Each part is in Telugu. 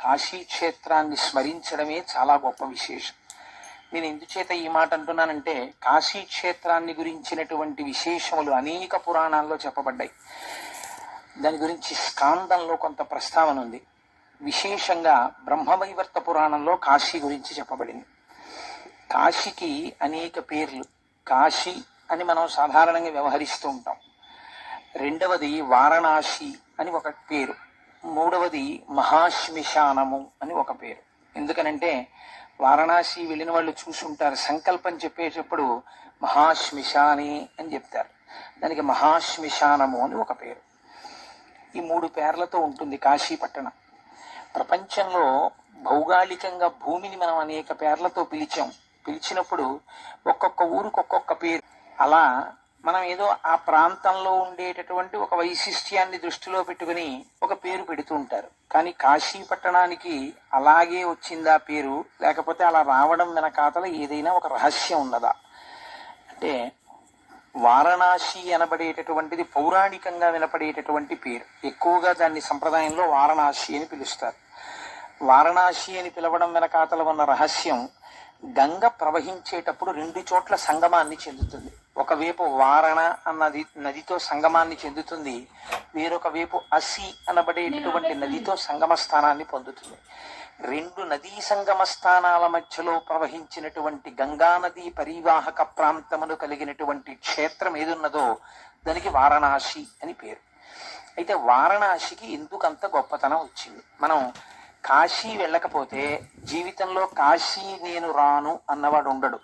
కాశీ క్షేత్రాన్ని స్మరించడమే చాలా గొప్ప విశేషం. నేను ఎందుచేత ఈ మాట అంటున్నానంటే, కాశీ క్షేత్రాన్ని గురించినటువంటి విశేషములు అనేక పురాణాల్లో చెప్పబడ్డాయి. దాని గురించి స్కాందంలో కొంత ప్రస్తావన ఉంది. విశేషంగా బ్రహ్మవైవర్త పురాణంలో కాశీ గురించి చెప్పబడింది. కాశీకి అనేక పేర్లు. కాశీ అని మనం సాధారణంగా వ్యవహరిస్తూ ఉంటాం. రెండవది వారణాసి అని ఒక పేరు. మూడవది మహాశ్మశానము అని ఒక పేరు. ఎందుకనంటే వారణాసి వెళ్ళిన వాళ్ళు చూసుంటారు, సంకల్పం చెప్పేటప్పుడు మహాశ్మశాని అని చెప్తారు. దానికి మహాశ్మశానము అని ఒక పేరు. ఈ మూడు పేర్లతో ఉంటుంది కాశీ పట్టణం. ప్రపంచంలో భౌగోళికంగా భూమిని మనం అనేక పేర్లతో పిలిచినప్పుడు ఒక్కొక్క ఊరికి ఒక్కొక్క పేరు. అలా మనం ఏదో ఆ ప్రాంతంలో ఉండేటటువంటి ఒక వైశిష్ట్యాన్ని దృష్టిలో పెట్టుకుని ఒక పేరు పెడుతూ ఉంటారు. కానీ కాశీ పట్టణానికి అలాగే వచ్చిందా పేరు, లేకపోతే అలా రావడం వెనకాతల ఏదైనా ఒక రహస్యం ఉన్నదా అంటే, వారణాసి అనబడేటటువంటిది పౌరాణికంగా వినపడేటటువంటి పేరు. ఎక్కువగా దాన్ని సంప్రదాయంలో వారణాసి అని పిలుస్తారు. వారణాసి అని పిలవడం వెనకాతల ఉన్న రహస్యం, గంగ ప్రవహించేటప్పుడు రెండు చోట్ల సంగమాన్ని చెందుతుంది. ఒకవైపు వారణ అన్నది నదితో సంగమాన్ని చెందుతుంది, వేరొక వైపు అసి అనబడేటటువంటి నదితో సంగమ స్థానాన్ని పొందుతుంది. రెండు నదీ సంగమ స్థానాల మధ్యలో ప్రవహించినటువంటి గంగా నదీ పరివాహక ప్రాంతమును కలిగినటువంటి క్షేత్రం ఏదున్నదో దానికి వారణాసి అని పేరు. అయితే వారణాసికి ఎందుకంత గొప్పతనం వచ్చింది? మనం కాశీ వెళ్ళకపోతే జీవితంలో కాశీ నేను రాను అన్నవాడు ఉండడు.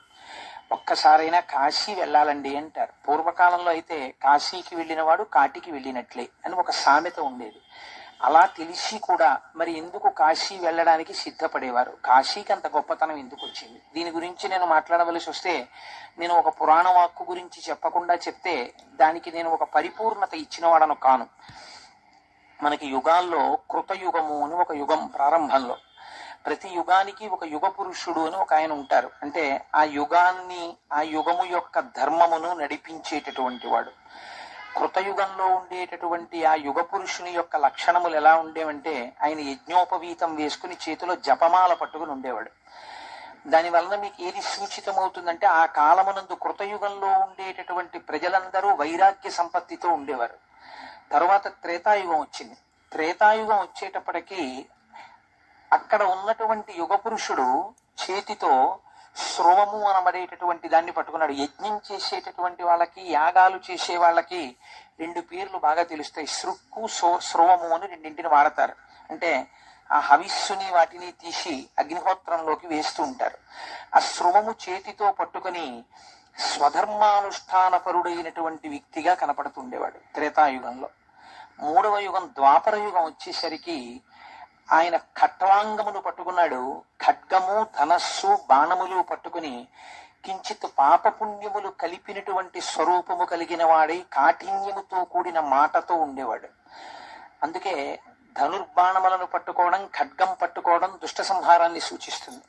ఒక్కసారైనా కాశీ వెళ్ళాలండి అంటారు. పూర్వకాలంలో అయితే కాశీకి వెళ్ళినవాడు కాటికి వెళ్ళినట్లే అని ఒక సామెత ఉండేది. అలా తెలిసి కూడా మరి ఎందుకు కాశీ వెళ్ళడానికి సిద్ధపడేవారు? కాశీకి అంత గొప్పతనం ఎందుకు వచ్చింది? దీని గురించి నేను మాట్లాడవలసి వస్తే, నేను ఒక పురాణ వాక్కు గురించి చెప్పకుండా చెప్తే దానికి నేను ఒక పరిపూర్ణత ఇచ్చినవాడను కాను. మనకి యుగాల్లో కృతయుగము అని ఒక యుగం ప్రారంభంలో, ప్రతి యుగానికి ఒక యుగ పురుషుడు అని ఒక ఆయన ఉంటారు. అంటే ఆ యుగాన్ని, ఆ యుగము యొక్క ధర్మమును నడిపించేటటువంటి వాడు. కృతయుగంలో ఉండేటటువంటి ఆ యుగ పురుషుని యొక్క లక్షణములు ఎలా ఉండేవంటే, ఆయన యజ్ఞోపవీతం వేసుకుని చేతిలో జపమాల పట్టుకుని ఉండేవాడు. దానివలన మీకు ఏది సూచితమవుతుందంటే, ఆ కాలమునందు కృతయుగంలో ఉండేటటువంటి ప్రజలందరూ వైరాగ్య సంపత్తితో ఉండేవారు. తరువాత త్రేతాయుగం వచ్చింది. త్రేతాయుగం వచ్చేటప్పటికీ అక్కడ ఉన్నటువంటి యుగ పురుషుడు చేతితో స్రవము అనబడేటటువంటి దాన్ని పట్టుకున్నాడు. యజ్ఞం చేసేటటువంటి వాళ్ళకి, యాగాలు చేసే వాళ్ళకి రెండు పేర్లు బాగా తెలుస్తాయి. సృక్కు స్రవము అని రెండింటిని వాడతారు. అంటే ఆ హవిస్సుని వాటిని తీసి అగ్నిహోత్రంలోకి వేస్తూ ఉంటారు. ఆ స్రవము చేతితో పట్టుకుని స్వధర్మానుష్ఠానపరుడైనటువంటి వ్యక్తిగా కనపడుతుండేవాడు త్రేతాయుగంలో. మూడవ యుగం ద్వాపర యుగం వచ్చేసరికి ఆయన ఖట్వాంగమును పట్టుకున్నాడు. ఖడ్గము, ధనస్సు, బాణములు పట్టుకుని కించిత్ పాపపుణ్యములు కలిపినటువంటి స్వరూపము కలిగిన వాడై కాఠిన్యముతో కూడిన మాటతో ఉండేవాడు. అందుకే ధనుర్బాణములను పట్టుకోవడం, ఖడ్గం పట్టుకోవడం దుష్ట సంహారాన్ని సూచిస్తుంది.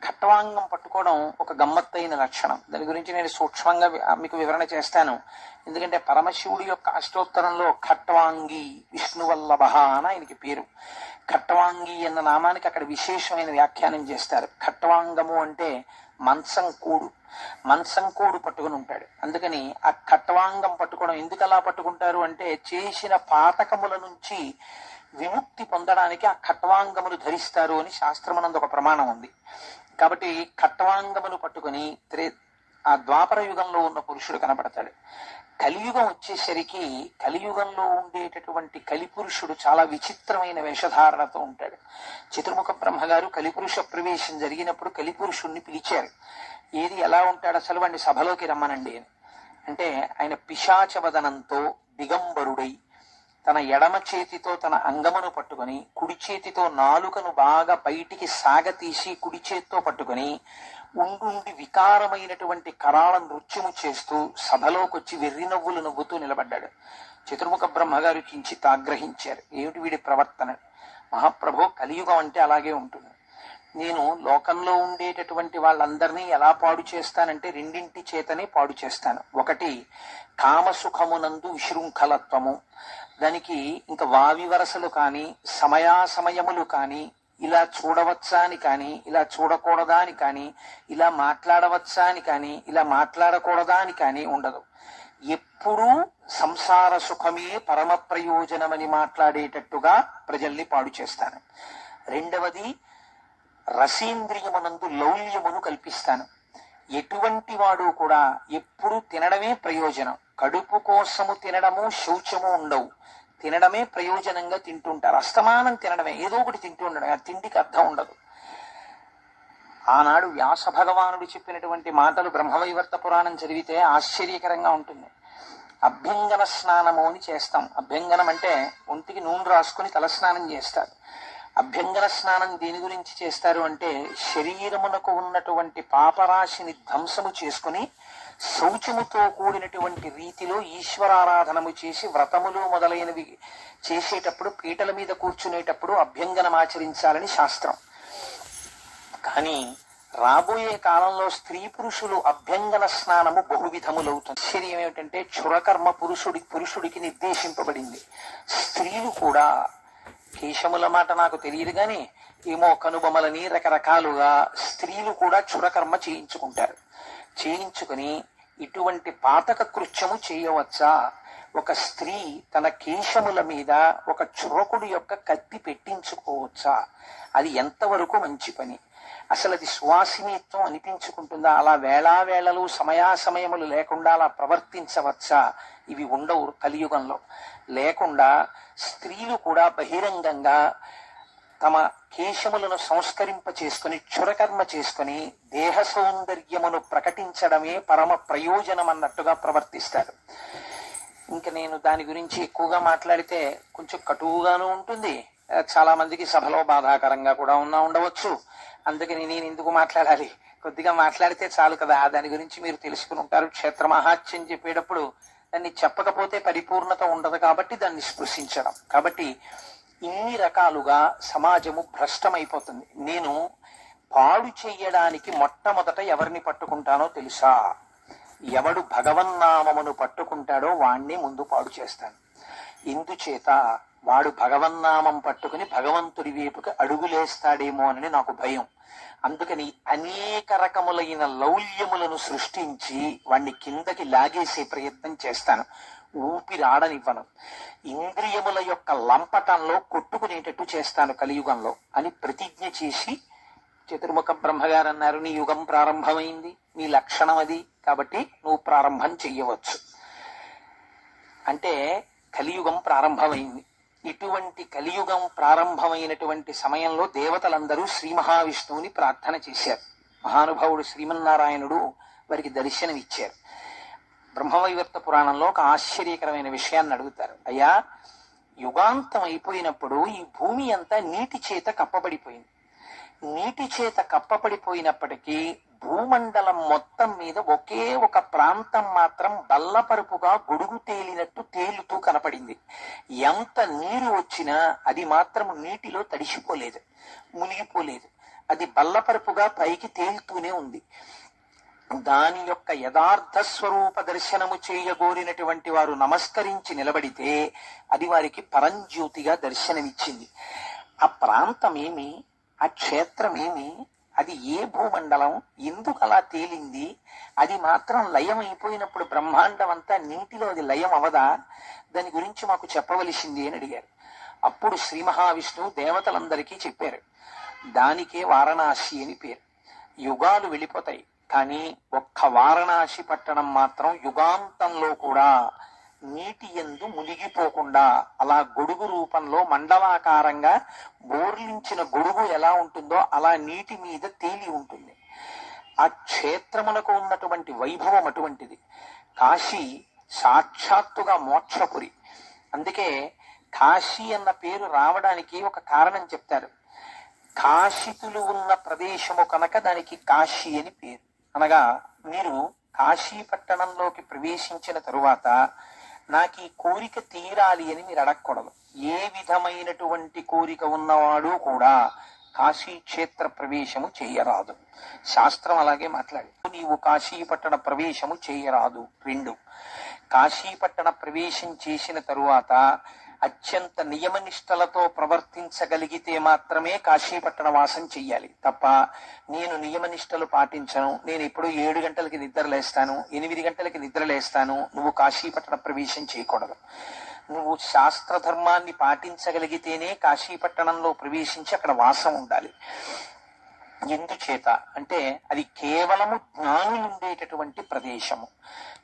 ఖట్వాంగం పట్టుకోవడం ఒక గమ్మత్తైన లక్షణం. దాని గురించి నేను సూక్ష్మంగా మీకు వివరణ చేస్తాను. ఎందుకంటే పరమశివుడి యొక్క అష్టోత్తరంలో ఖట్వాంగి విష్ణువల్లభ అని ఆయనకి పేరు. ఖట్వాంగి అన్న నామానికి అక్కడ విశేషమైన వ్యాఖ్యానం చేస్తారు. ఖట్వాంగము అంటే మంచం కోడు పట్టుకుని ఉంటాడు. అందుకని ఆ ఖట్వాంగం పట్టుకోవడం ఎందుకు అలా పట్టుకుంటారు అంటే, చేసిన పాతకముల నుంచి విముక్తి పొందడానికి ఆ ఖట్వాంగమును ధరిస్తారు అని శాస్త్రమునందు ఒక ప్రమాణం ఉంది. కాబట్టి ఖట్వాంగమును పట్టుకుని ఆ ద్వాపర యుగంలో ఉన్న పురుషుడు కనపడతాడు. కలియుగం వచ్చేసరికి కలియుగంలో ఉండేటటువంటి కలిపురుషుడు చాలా విచిత్రమైన వేషధారణతో ఉంటాడు. చతుర్ముఖ బ్రహ్మగారు కలిపురుష ప్రవేశం జరిగినప్పుడు కలిపురుషుణ్ణి పిలిచారు. ఏది ఎలా ఉంటాడు అసలు, వాడిని సభలోకి రమ్మనండి అని. అంటే ఆయన పిశాచవదనంతో దిగంబరుడై తన ఎడమ చేతితో తన అంగమును పట్టుకొని, కుడి చేతితో నాలుకను బాగా బయటికి సాగతీసి కుడి చేతితో పట్టుకొని ఉండి వికారమైనటువంటి కరాళ నృత్యము చేస్తూ సభలోకి వచ్చి వెర్రి నవ్వులు నవ్వుతూ నిలబడ్డాడు. చతుర్ముఖ బ్రహ్మగారు కించిత్ ఆగ్రహించారు. ఏమిటి వీడి ప్రవర్తన? మహాప్రభో, కలియుగం అంటే అలాగే ఉంటుంది. నేను లోకంలో ఉండేటటువంటి వాళ్ళందరినీ ఎలా పాడు చేస్తానంటే రెండింటి చేతనే పాడు చేస్తాను. ఒకటి కామసుఖమునందు విశృంఖలత్వము, దానికి ఇంకా వావి వరసలు కానీ సమయాసమయములు కానీ ఇలా చూడవచ్చా అని కానీ, ఇలా చూడకూడదా అని కానీ, ఇలా మాట్లాడవచ్చా అని కానీ, ఇలా మాట్లాడకూడదా అని కానీ ఉండదు. ఎప్పుడూ సంసార సుఖమే పరమ ప్రయోజనమని మాట్లాడేటట్టుగా ప్రజల్ని పాడు చేస్తాను. రెండవది, రసేంద్రియమునందు లౌల్యమును కల్పిస్తాను. ఎటువంటి వాడు కూడా ఎప్పుడు తినడమే ప్రయోజనం, కడుపు కోసము తినడము శౌచము ఉండవు. తినడమే ప్రయోజనంగా తింటుంటారు. అస్తమానం తినడమే, ఏదో ఒకటి తింటూ ఉండడం, ఆ తిండికి అర్థం ఉండదు. ఆనాడు వ్యాస భగవానుడు చెప్పినటువంటి మాటలు బ్రహ్మవైవర్త పురాణం చదివితే ఆశ్చర్యకరంగా ఉంటుంది. అభ్యంగన స్నానము అని చేస్తాం. అభ్యంగనం అంటే ఒంటికి నూనె రాసుకుని తలస్నానం చేస్తారు. అభ్యంగన స్నానం దేని గురించి చేస్తారు అంటే, శరీరమునకు ఉన్నటువంటి పాపరాశిని ధ్వంసము చేసుకుని శౌచముతో కూడినటువంటి రీతిలో ఈశ్వరారాధనము చేసి వ్రతములు మొదలైనవి చేసేటప్పుడు, పీటల మీద కూర్చునేటప్పుడు అభ్యంగనం ఆచరించాలని శాస్త్రం. కానీ రాబోయే కాలంలో స్త్రీ పురుషులు అభ్యంగన స్నానము బహువిధములవుతుంది. ఆశ్చర్యం ఏమిటంటే, క్షురకర్మ పురుషుడికి నిర్దేశింపబడింది. స్త్రీలు కూడా, కేశముల మాట నాకు తెలియదు కానీ ఏమో కనుబొమలని రకరకాలుగా స్త్రీలు కూడా క్షురకర్మ చేయించుకుంటారు. చేయించుకుని ఇటువంటి పాతక కృత్యము చేయవచ్చా? ఒక స్త్రీ తన కేశముల మీద ఒక చురకుడు యొక్క కత్తి పెట్టించుకోవచ్చా? అది ఎంతవరకు మంచి పని? అసలు అది సువాసినిత్వం అనిపించుకుంటుందా? అలా వేళావేళలు సమయాసమయములు లేకుండా అలా ప్రవర్తించవచ్చా? ఇవి ఉండవు కలియుగంలో. లేకుండా స్త్రీలు కూడా బహిరంగంగా తమ కేశములను సంస్కరింప చేసుకుని క్షురకర్మ చేసుకుని దేహ సౌందర్యమును ప్రకటించడమే పరమ ప్రయోజనం అన్నట్టుగా ప్రవర్తిస్తారు. ఇంకా నేను దాని గురించి ఎక్కువగా మాట్లాడితే కొంచెం కటువుగాను ఉంటుంది, చాలా మందికి సభలో బాధాకరంగా కూడా ఉండవచ్చు. అందుకని నేను ఎందుకు మాట్లాడాలి? కొద్దిగా మాట్లాడితే చాలు కదా, దాని గురించి మీరు తెలుసుకుని ఉంటారు. క్షేత్ర మహాత్యం చెప్పేటప్పుడు దాన్ని చెప్పకపోతే పరిపూర్ణత ఉండదు కాబట్టి దాన్ని స్పృశించడం. కాబట్టి ఇన్ని రకాలుగా సమాజము భ్రష్టమైపోతుంది. నేను పాడు చెయ్యడానికి మొట్టమొదట ఎవరిని పట్టుకుంటానో తెలుసా? ఎవడు భగవన్నామమును పట్టుకుంటాడో వాణ్ణి ముందు పాడు చేస్తాను. ఇందుచేత వాడు భగవన్నామం పట్టుకుని భగవంతుడి వైపుకి అడుగులేస్తాడేమో అని నాకు భయం. అందుకని అనేక రకములైన లౌల్యములను సృష్టించి వాణ్ణి కిందకి లాగేసే ప్రయత్నం చేస్తాను. ఊపిరాడనివ్వను. ఇంద్రియముల యొక్క లంపటంలో కొట్టుకునేటట్టు చేస్తాను కలియుగంలో అని ప్రతిజ్ఞ చేసి, చతుర్ముఖ బ్రహ్మగారు అన్నారు, నీ యుగం ప్రారంభమైంది, నీ లక్షణం అది, కాబట్టి నువ్వు ప్రారంభం చెయ్యవచ్చు అంటే కలియుగం ప్రారంభమైంది. ఇటువంటి కలియుగం ప్రారంభమైనటువంటి సమయంలో దేవతలందరూ శ్రీ మహావిష్ణువుని ప్రార్థన చేశారు. మహానుభావుడు శ్రీమన్నారాయణుడు వారికి దర్శనమిచ్చారు. బ్రహ్మవైవర్త పురాణంలో ఒక ఆశ్చర్యకరమైన విషయాన్ని అడుగుతారు. అయ్యా, యుగాంతం అయిపోయినప్పుడు ఈ భూమి అంతా నీటి చేత కప్పబడిపోయింది. నీటి చేత కప్పబడిపోయినప్పటికీ భూమండలం మొత్తం మీద ఒకే ఒక ప్రాంతం మాత్రం బల్లపరుపుగా గొడుగు తేలినట్టు తేలుతూ కనపడింది. ఎంత నీరు వచ్చినా అది మాత్రం నీటిలో తడిసిపోలేదు, మునిగిపోలేదు. అది బల్లపరుపుగా పైకి తేలుతూనే ఉంది. దాని యొక్క యథార్థ స్వరూప దర్శనము చేయగోరినటువంటి వారు నమస్కరించి నిలబడితే అది వారికి పరంజ్యోతిగా దర్శనమిచ్చింది. ఆ ప్రాంతమేమి, ఆ క్షేత్రమేమి, అది ఏ భూమండలం, ఎందుకు అలా తేలింది? అది మాత్రం లయం అయిపోయినప్పుడు బ్రహ్మాండం అంతా నీటిలో అది లయం అవదా? దాని గురించి మాకు చెప్పవలసింది అని అడిగారు. అప్పుడు శ్రీ మహావిష్ణువు దేవతలందరికీ చెప్పారు. దానికే వారణాసి అని పేరు. యుగాలు వెళ్ళిపోతాయి కానీ ఒక్క వారణాసి పట్టణం మాత్రం యుగాంతంలో కూడా నీటి యందు మునిగిపోకుండా అలా గొడుగు రూపంలో మండలాకారంగా బోర్లించిన గొడుగు ఎలా ఉంటుందో అలా నీటి మీద తేలి ఉంటుంది. ఆ క్షేత్రములకు ఉన్నటువంటి వైభవం అటువంటిది. కాశీ సాక్షాత్తుగా మోక్షపురి. అందుకే కాశీ అన్న పేరు రావడానికి ఒక కారణం చెప్తారు. కాశితులు ఉన్న ప్రదేశము కనుక దానికి కాశీ అని పేరు. అనగా మీరు కాశీ పట్టణంలోకి ప్రవేశించిన తరువాత నాకు ఈ కోరిక తీరాలి అని మీరు అడగకూడదు. ఏ విధమైనటువంటి కోరిక ఉన్నవాడు కూడా కాశీ క్షేత్ర ప్రవేశము చేయరాదు. శాస్త్రం అలాగే మాట్లాడి, నీవు కాశీ పట్టణ ప్రవేశము చేయరాదు. 2, కాశీ పట్టణ ప్రవేశం చేసిన తరువాత అత్యంత నియమనిష్టలతో ప్రవర్తించగలిగితే మాత్రమే కాశీపట్టణ వాసం చెయ్యాలి తప్ప నేను నియమనిష్టలు పాటించను, నేను ఎప్పుడు 7 గంటలకి నిద్రలేస్తాను, 8 గంటలకి నిద్రలేస్తాను, నువ్వు కాశీపట్టణ ప్రవేశం చేయకూడదు. నువ్వు శాస్త్ర ధర్మాన్ని పాటించగలిగితేనే కాశీపట్టణంలో ప్రవేశించి అక్కడ వాసం ఉండాలి. ఎందుచేత అంటే అది కేవలము జ్ఞానులు ఉండేటటువంటి ప్రదేశము.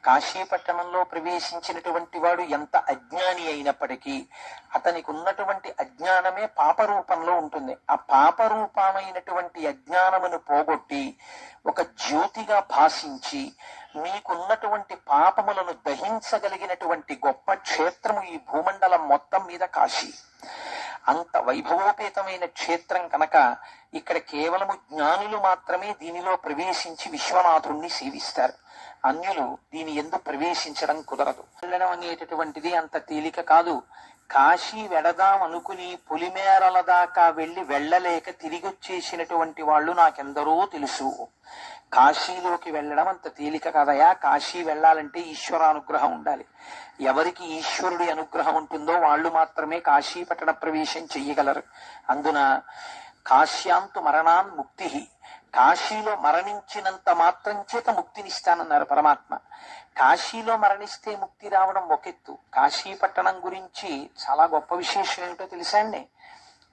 కాశీపట్టణంలో ప్రవేశించినటువంటి వాడు ఎంత అజ్ఞాని అయినప్పటికీ అతనికి ఉన్నటువంటి అజ్ఞానమే పాపరూపంలో ఉంటుంది. ఆ పాపరూపమైనటువంటి అజ్ఞానమును పోగొట్టి ఒక జ్యోతిగా భాషించి మీకున్నటువంటి పాపములను దహించగలిగినటువంటి గొప్ప క్షేత్రము ఈ భూమండలం మొత్తం మీద కాశీ. అంత వైభవోపేతమైన క్షేత్రం కనుక ఇక్కడ కేవలము జ్ఞానులు మాత్రమే దీనిలో ప్రవేశించి విశ్వనాథుణ్ణి సేవిస్తారు. అన్యులు దీని యందు ప్రవేశించడం కుదరదు. వెళ్ళడం అనేటటువంటిది అంత తేలిక కాదు. కాశీ వెడదాం అనుకుని పొలిమేరల దాకా వెళ్ళలేక తిరిగి వచ్చేసినటువంటి వాళ్ళు నాకెందరో తెలుసు. కాశీలోకి వెళ్ళడం అంత తేలిక కాదయా. కాశీ వెళ్ళాలంటే ఈశ్వరానుగ్రహం ఉండాలి. ఎవరికి ఈశ్వరుడి అనుగ్రహం ఉంటుందో వాళ్ళు మాత్రమే కాశీ పట్టణ ప్రవేశం చెయ్యగలరు. అందున కాశ్యాంతు మరణాన్ ముక్తి, కాశీలో మరణించినంత మాత్రం చేత ముక్తినిస్తానన్నారు పరమాత్మ. కాశీలో మరణిస్తే ముక్తి రావడం ఒకెత్తు. కాశీ పట్టణం గురించి చాలా గొప్ప విశేషం ఏమిటో తెలుసా అండి?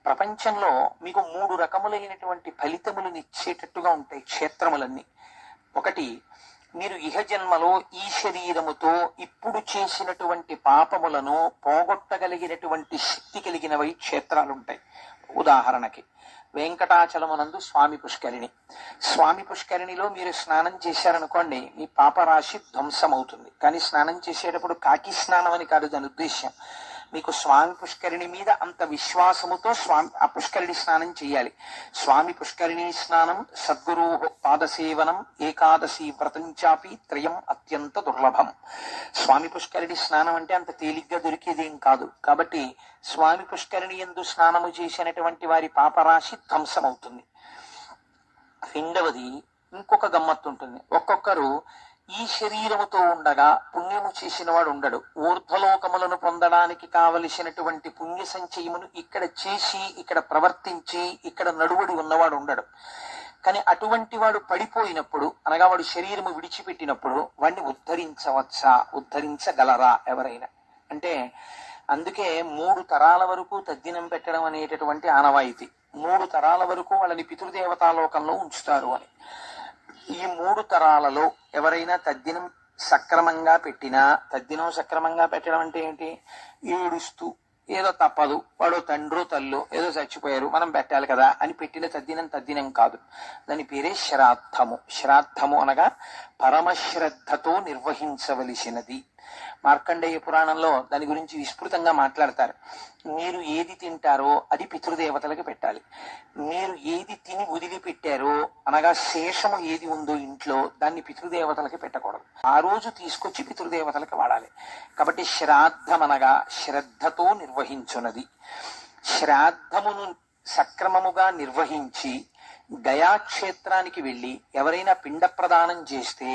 ప్రపంచంలో మీకు 3 రకములైనటువంటి ఫలితములను ఇచ్చేటట్టుగా ఉంటాయి క్షేత్రములన్నీ. ఒకటి, మీరు ఇహ జన్మలో ఈ శరీరముతో ఇప్పుడు చేసినటువంటి పాపములను పోగొట్టగలిగినటువంటి శక్తి కలిగినవై క్షేత్రాలుంటాయి. ఉదాహరణకి వెంకటాచలమునందు స్వామి పుష్కరిణి. స్వామి పుష్కరిణిలో మీరు స్నానం చేశారనుకోండి, మీ పాపరాశి ధ్వంసమవుతుంది. కానీ స్నానం చేసేటప్పుడు కాకి స్నానం అని కాదు దాని ఉద్దేశ్యం. మీకు స్వామి పుష్కరిణి మీద అంత విశ్వాసముతో ఆ పుష్కరిణి స్నానం చేయాలి. స్వామి పుష్కరిణి స్నానం సద్గురు పాదసేవనం ఏకాదశి వ్రతంచాపి త్రయం అత్యంత దుర్లభం. స్వామి పుష్కరిణి స్నానం అంటే అంత తేలిగ్గా దొరికేదేం కాదు. కాబట్టి స్వామి పుష్కరిణి యందు స్నానము చేసినటువంటి వారి పాపరాశి ధ్వంసమవుతుంది. రెండవది, ఇంకొక గమ్మత్తు ఉంటుంది. ఒక్కొక్కరు ఈ శరీరముతో ఉండగా పుణ్యము చేసిన వాడు ఉండడు. ఊర్ధ్వలోకములను పొందడానికి కావలసినటువంటి పుణ్య సంచయమును ఇక్కడ చేసి ఇక్కడ ప్రవర్తించి ఇక్కడ నడువడి ఉన్నవాడు ఉండడు. కానీ అటువంటి వాడు పడిపోయినప్పుడు, అనగా వాడు శరీరము విడిచిపెట్టినప్పుడు వాడిని ఉద్ధరించవచ్చా, ఉద్ధరించగలరా ఎవరైనా అంటే? అందుకే 3 తరాల వరకు తద్దినం పెట్టడం అనేటటువంటి ఆనవాయితీ. 3 తరాల వరకు వాళ్ళని పితృదేవతాలోకంలో ఉంచుతారు అని. ఈ 3 తరాలలో ఎవరైనా తద్దినం సక్రమంగా పెట్టినా, తద్దినం సక్రమంగా పెట్టడం అంటే ఏంటి? ఏడుస్తూ ఏదో తప్పదు, వాడో తండ్రో తల్లో ఏదో చచ్చిపోయారు మనం పెట్టాలి కదా అని పెట్టిన తద్దినం కాదు. దాని పేరే శ్రాద్ధము. శ్రాద్ధము అనగా పరమశ్రద్ధతో నిర్వహించవలసినది. మార్కండేయ పురాణంలో దాని గురించి విస్తృతంగా మాట్లాడతారు. మీరు ఏది తింటారో అది పితృదేవతలకు పెట్టాలి. మీరు ఏది తిని వదిలిపెట్టారో, అనగా శేషము ఏది ఉందో ఇంట్లో, దాన్ని పితృదేవతలకి పెట్టకూడదు. ఆ రోజు తీసుకొచ్చి పితృదేవతలకు వాడాలి. కాబట్టి శ్రాద్ధం అనగా శ్రద్ధతో నిర్వహించున్నది. శ్రాద్ధమును సక్రమముగా నిర్వహించి గయాక్షేత్రానికి వెళ్ళి ఎవరైనా పిండ ప్రదానం చేస్తే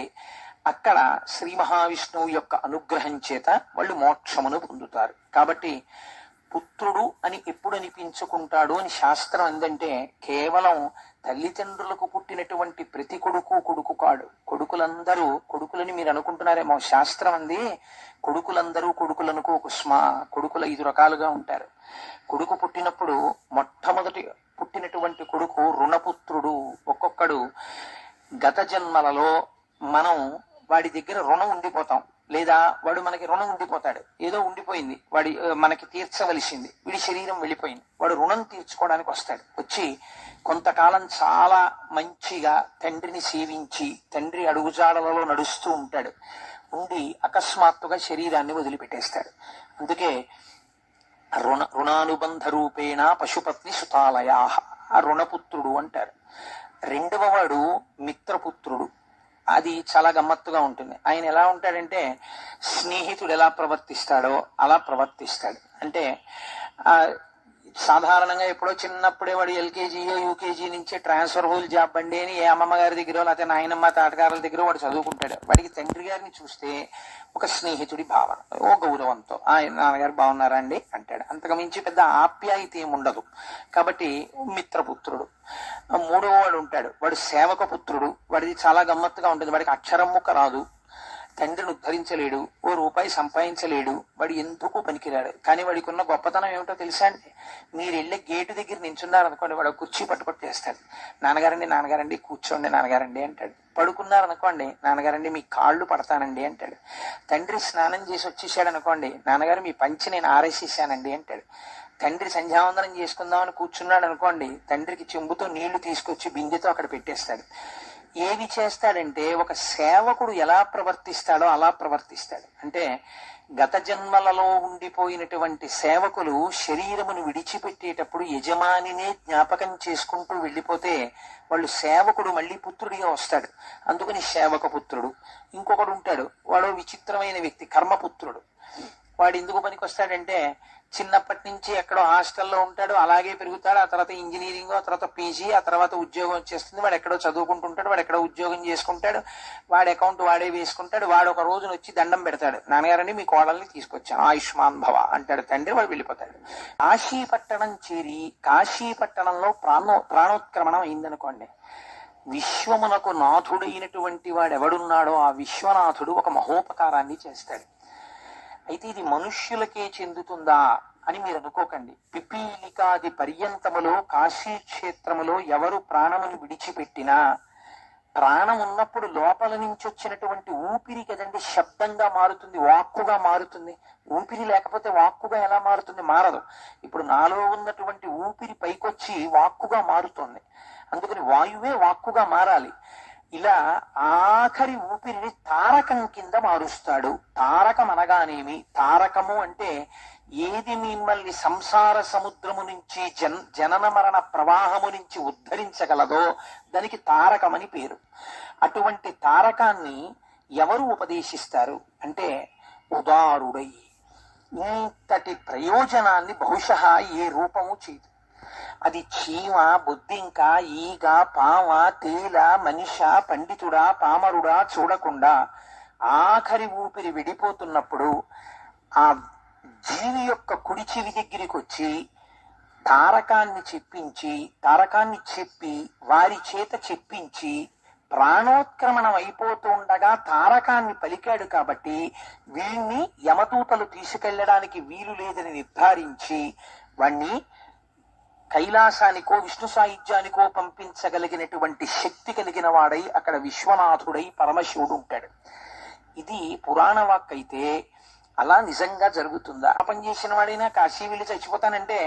అక్కడ శ్రీ మహావిష్ణువు యొక్క అనుగ్రహం చేత వాళ్ళు మోక్షమును పొందుతారు. కాబట్టి పుత్రుడు అని ఎప్పుడు అనిపించుకుంటాడు అని శాస్త్రం ఏందంటే, కేవలం తల్లిదండ్రులకు పుట్టినటువంటి ప్రతి కొడుకు కాడు. కొడుకులందరూ కొడుకులని మీరు అనుకుంటున్నారేమో. శాస్త్రం అంది కొడుకులందరూ కొడుకులనుకో కుస్మా. కొడుకులు 5 రకాలుగా ఉంటారు. కొడుకు పుట్టినప్పుడు మొట్టమొదటి పుట్టినటువంటి కొడుకు రుణపుత్రుడు. ఒక్కొక్కడు గత జన్మలలో మనం వాడి దగ్గర రుణం ఉండిపోతాం, లేదా వాడు మనకి రుణం ఉండిపోతాడు. ఏదో ఉండిపోయింది, వాడి మనకి తీర్చవలసింది, వీడి శరీరం వెళ్ళిపోయింది, వాడు రుణం తీర్చుకోవడానికి వస్తాడు. వచ్చి కొంతకాలం చాలా మంచిగా తండ్రిని సేవించి తండ్రి అడుగుజాడలలో నడుస్తూ ఉంటాడు. ఉండి అకస్మాత్తుగా శరీరాన్ని వదిలిపెట్టేస్తాడు. అందుకే రుణానుబంధ రూపేణ పశుపత్ని సుతాలయా, ఆ రుణపుత్రుడు అంటారు. రెండవ వాడు మిత్రపుత్రుడు. అది చాలా గమ్మత్తుగా ఉంటుంది. ఆయన ఎలా ఉంటాడంటే, స్నేహితుడు ఎలా ప్రవర్తిస్తాడో అలా ప్రవర్తిస్తాడు. అంటే సాధారణంగా ఎప్పుడో చిన్నప్పుడే వాడు ఎల్కేజీయో యూకేజీ నుంచి ట్రాన్స్ఫర్ హోల్ జాబ్ అండి అని ఏ అమ్మమ్మ గారి దగ్గర లేకపోతే నాయనమ్మ తాతగారుల దగ్గర వాడు చదువుకుంటాడు. వాడికి తండ్రి గారిని చూస్తే ఒక స్నేహితుడి భావన, ఓ గౌరవంతో నాన్నగారు బాగున్నారా అండి అంటాడు. అంతకు మించి పెద్ద ఆప్యాయత ఏమి ఉండదు. కాబట్టి మిత్రపుత్రుడు. మూడవ వాడు ఉంటాడు, వాడు సేవక పుత్రుడు. వాడిది చాలా గమ్మత్తుగా ఉంటుంది. వాడికి అక్షరం ముక్క రాదు, తండ్రిని ఉద్ధరించలేడు, ఓ రూపాయి సంపాదించలేడు, వాడు ఎందుకు పనికిరాడు. కానీ వాడికి ఉన్న గొప్పతనం ఏమిటో తెలుసా అండి? మీరు వెళ్ళే గేటు దగ్గర నించున్నారనుకోండి, వాడు కుర్చీ పట్టుకొట్టేస్తాడు. నాన్నగారండి కూర్చోండి నాన్నగారండి అంటాడు. పడుకున్నారనుకోండి, నాన్నగారండి మీ కాళ్ళు పడతానండి అంటాడు. తండ్రి స్నానం చేసి వచ్చేసాడు అనుకోండి, నాన్నగారు మీ పంచి నేను ఆరేసేసానండి అంటాడు. తండ్రి సంధ్యావందనం చేసుకుందామని కూర్చున్నాడు అనుకోండి, తండ్రికి చెంబుతో నీళ్లు తీసుకొచ్చి బిందెతో అక్కడ పెట్టేస్తాడు. ఏది చేస్తాడంటే ఒక సేవకుడు ఎలా ప్రవర్తిస్తాడో అలా ప్రవర్తిస్తాడు. అంటే గత జన్మలలో ఉండిపోయినటువంటి సేవకులు శరీరమును విడిచిపెట్టేటప్పుడు యజమానినే జ్ఞాపకం చేసుకుంటూ వెళ్ళిపోతే వాళ్ళు సేవకుడు మళ్ళీ పుత్రుడిగా వస్తాడు. అందుకని సేవక పుత్రుడు. ఇంకొకడు ఉంటాడు, వాడు విచిత్రమైన వ్యక్తి, కర్మపుత్రుడు. వాడు ఎందుకు పనికి వస్తాడంటే చిన్నప్పటి నుంచి ఎక్కడో హాస్టల్లో ఉంటాడు, అలాగే పెరుగుతాడు. ఆ తర్వాత ఇంజనీరింగ్, ఆ తర్వాత పీజీ, ఆ తర్వాత ఉద్యోగం వచ్చేస్తుంది. వాడు ఎక్కడో చదువుకుంటుంటాడు, వాడు ఎక్కడో ఉద్యోగం చేసుకుంటాడు, వాడి అకౌంట్ వాడే వేసుకుంటాడు. వాడు ఒక రోజున వచ్చి దండం పెడతాడు, నాన్నగారండి మీ కోడల్ని తీసుకొచ్చాను ఆయుష్మాన్ భవ అంటాడు తండ్రి. వాడు వెళ్ళిపోతాడు. కాశీపట్టణం చేరి కాశీపట్టణంలో ప్రాణోత్క్రమణం అయిందనుకోండి, విశ్వమునకు నాథుడైనటువంటి వాడు ఎవడున్నాడో ఆ విశ్వనాథుడు ఒక మహోపకారాన్ని చేస్తాడు. అయితే ఇది మనుష్యులకే చెందుతుందా అని మీరు అనుకోకండి. పిపీలికాది పర్యంతములో కాశీక్షేత్రములో ఎవరు ప్రాణమును విడిచిపెట్టినా, ప్రాణం ఉన్నప్పుడు లోపల నుంచి వచ్చినటువంటి ఊపిరి కదండి శబ్దంగా మారుతుంది, వాక్కుగా మారుతుంది. ఊపిరి లేకపోతే వాక్కుగా ఎలా మారుతుంది? మారదు. ఇప్పుడు నాలో ఉన్నటువంటి ఊపిరి పైకొచ్చి వాక్కుగా మారుతుంది. అందుకని వాయువే వాక్కుగా మారాలి. ఇలా ఆఖరి ఊపిరిని తారకం కింద మారుస్తాడు. తారకం అనగానేమి? తారకము అంటే ఏది మిమ్మల్ని సంసార సముద్రము నుంచి జనన మరణ ప్రవాహము నుంచి ఉద్ధరించగలదో దానికి తారకమని పేరు. అటువంటి తారకాన్ని ఎవరు ఉపదేశిస్తారు అంటే ఉదారుడై. ఇంతటి ప్రయోజనాన్ని బహుశः ఏ రూపము చేయదు. అది చీమ, బొద్దింక, ఈగ, పామ, తేల, మనిష, పండితుడా, పామరుడా చూడకుండా ఆఖరి ఊపిరి విడిపోతున్నప్పుడు ఆ జీవి యొక్క కుడి చెవి దగ్గరికి వచ్చి తారకాన్ని చెప్పి వారి చేత చెప్పించి ప్రాణోత్క్రమణం అయిపోతూ ఉండగా తారకాన్ని పలికాడు కాబట్టి వీణ్ణి యమదూతలు తీసుకెళ్లడానికి వీలు లేదని నిర్ధారించి వాణ్ణి కైలాసానికో విష్ణు సాయుధ్యానికో పంపించగలిగినటువంటి శక్తి కలిగిన వాడై అక్కడ విశ్వనాథుడై పరమశివుడు ఉంటాడు. ఇది పురాణ వాక్ అయితే అలా నిజంగా జరుగుతుందా? పాపం చేసిన వాడైనా కాశీ వెళ్ళి చచ్చిపోతానంటే,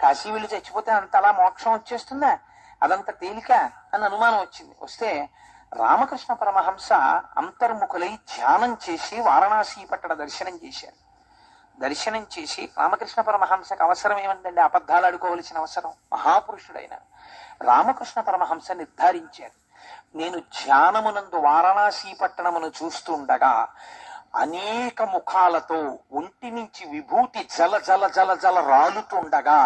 కాశీ వెళ్ళి చచ్చిపోతే అంతలా మోక్షం వచ్చేస్తుందా? అదంత తేలిక అని అనుమానం వచ్చింది. వస్తే రామకృష్ణ పరమహంస అంతర్ముఖులై ధ్యానం చేసి వారణాసి పట్టణ దర్శనం చేశారు. దర్శనం చేసి రామకృష్ణ పరమహంసకు అవసరం ఏమందండి? అబద్ధాలు ఆడుకోవలసిన అవసరం. మహాపురుషుడైన రామకృష్ణ పరమహంస నిర్ధారించారు, నేను ధ్యానమునందు వారణాసి పట్టణమును చూస్తుండగా అనేక ముఖాలతో ఒంటి నుంచి విభూతి జల జల జల జల రాలుతుండగా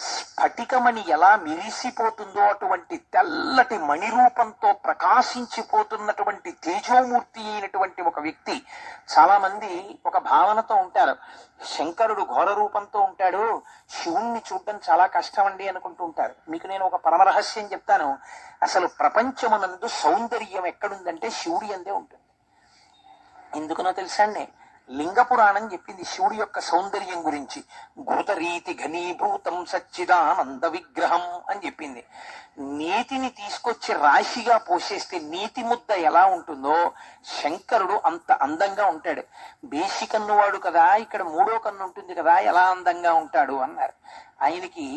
స్ఫటికమణి ఎలా మెరిసిపోతుందో అటువంటి తెల్లటి మణిరూపంతో ప్రకాశించిపోతున్నటువంటి తేజోమూర్తి అయినటువంటి ఒక వ్యక్తి. చాలా మంది ఒక భావనతో ఉంటారు, శంకరుడు ఘోర రూపంతో ఉంటాడు, శివుణ్ణి చూడడం చాలా కష్టం అండి అనుకుంటూ ఉంటారు. మీకు నేను ఒక పరమరహస్యం చెప్తాను. అసలు ప్రపంచమునందు సౌందర్యం ఎక్కడుందంటే శివుడి అందే ఉంటుంది. ఎందుకునో తెలుసా అండి? లింగ పురాణం చెప్పింది శివుడి యొక్క సౌందర్యం గురించి. ఘృతరీతి ఘనీభూతం సచ్చిదానంద విగ్రహం అని చెప్పింది. నీతిని తీసుకొచ్చి రాశిగా పోసేస్తే నీతి ముద్ద ఎలా ఉంటుందో శంకరుడు అంత అందంగా ఉంటాడు. బేసి కన్నువాడు కదా, ఇక్కడ మూడో కన్ను ఉంటుంది కదా, ఎలా అందంగా ఉంటాడు అన్నారు. ఆయనకి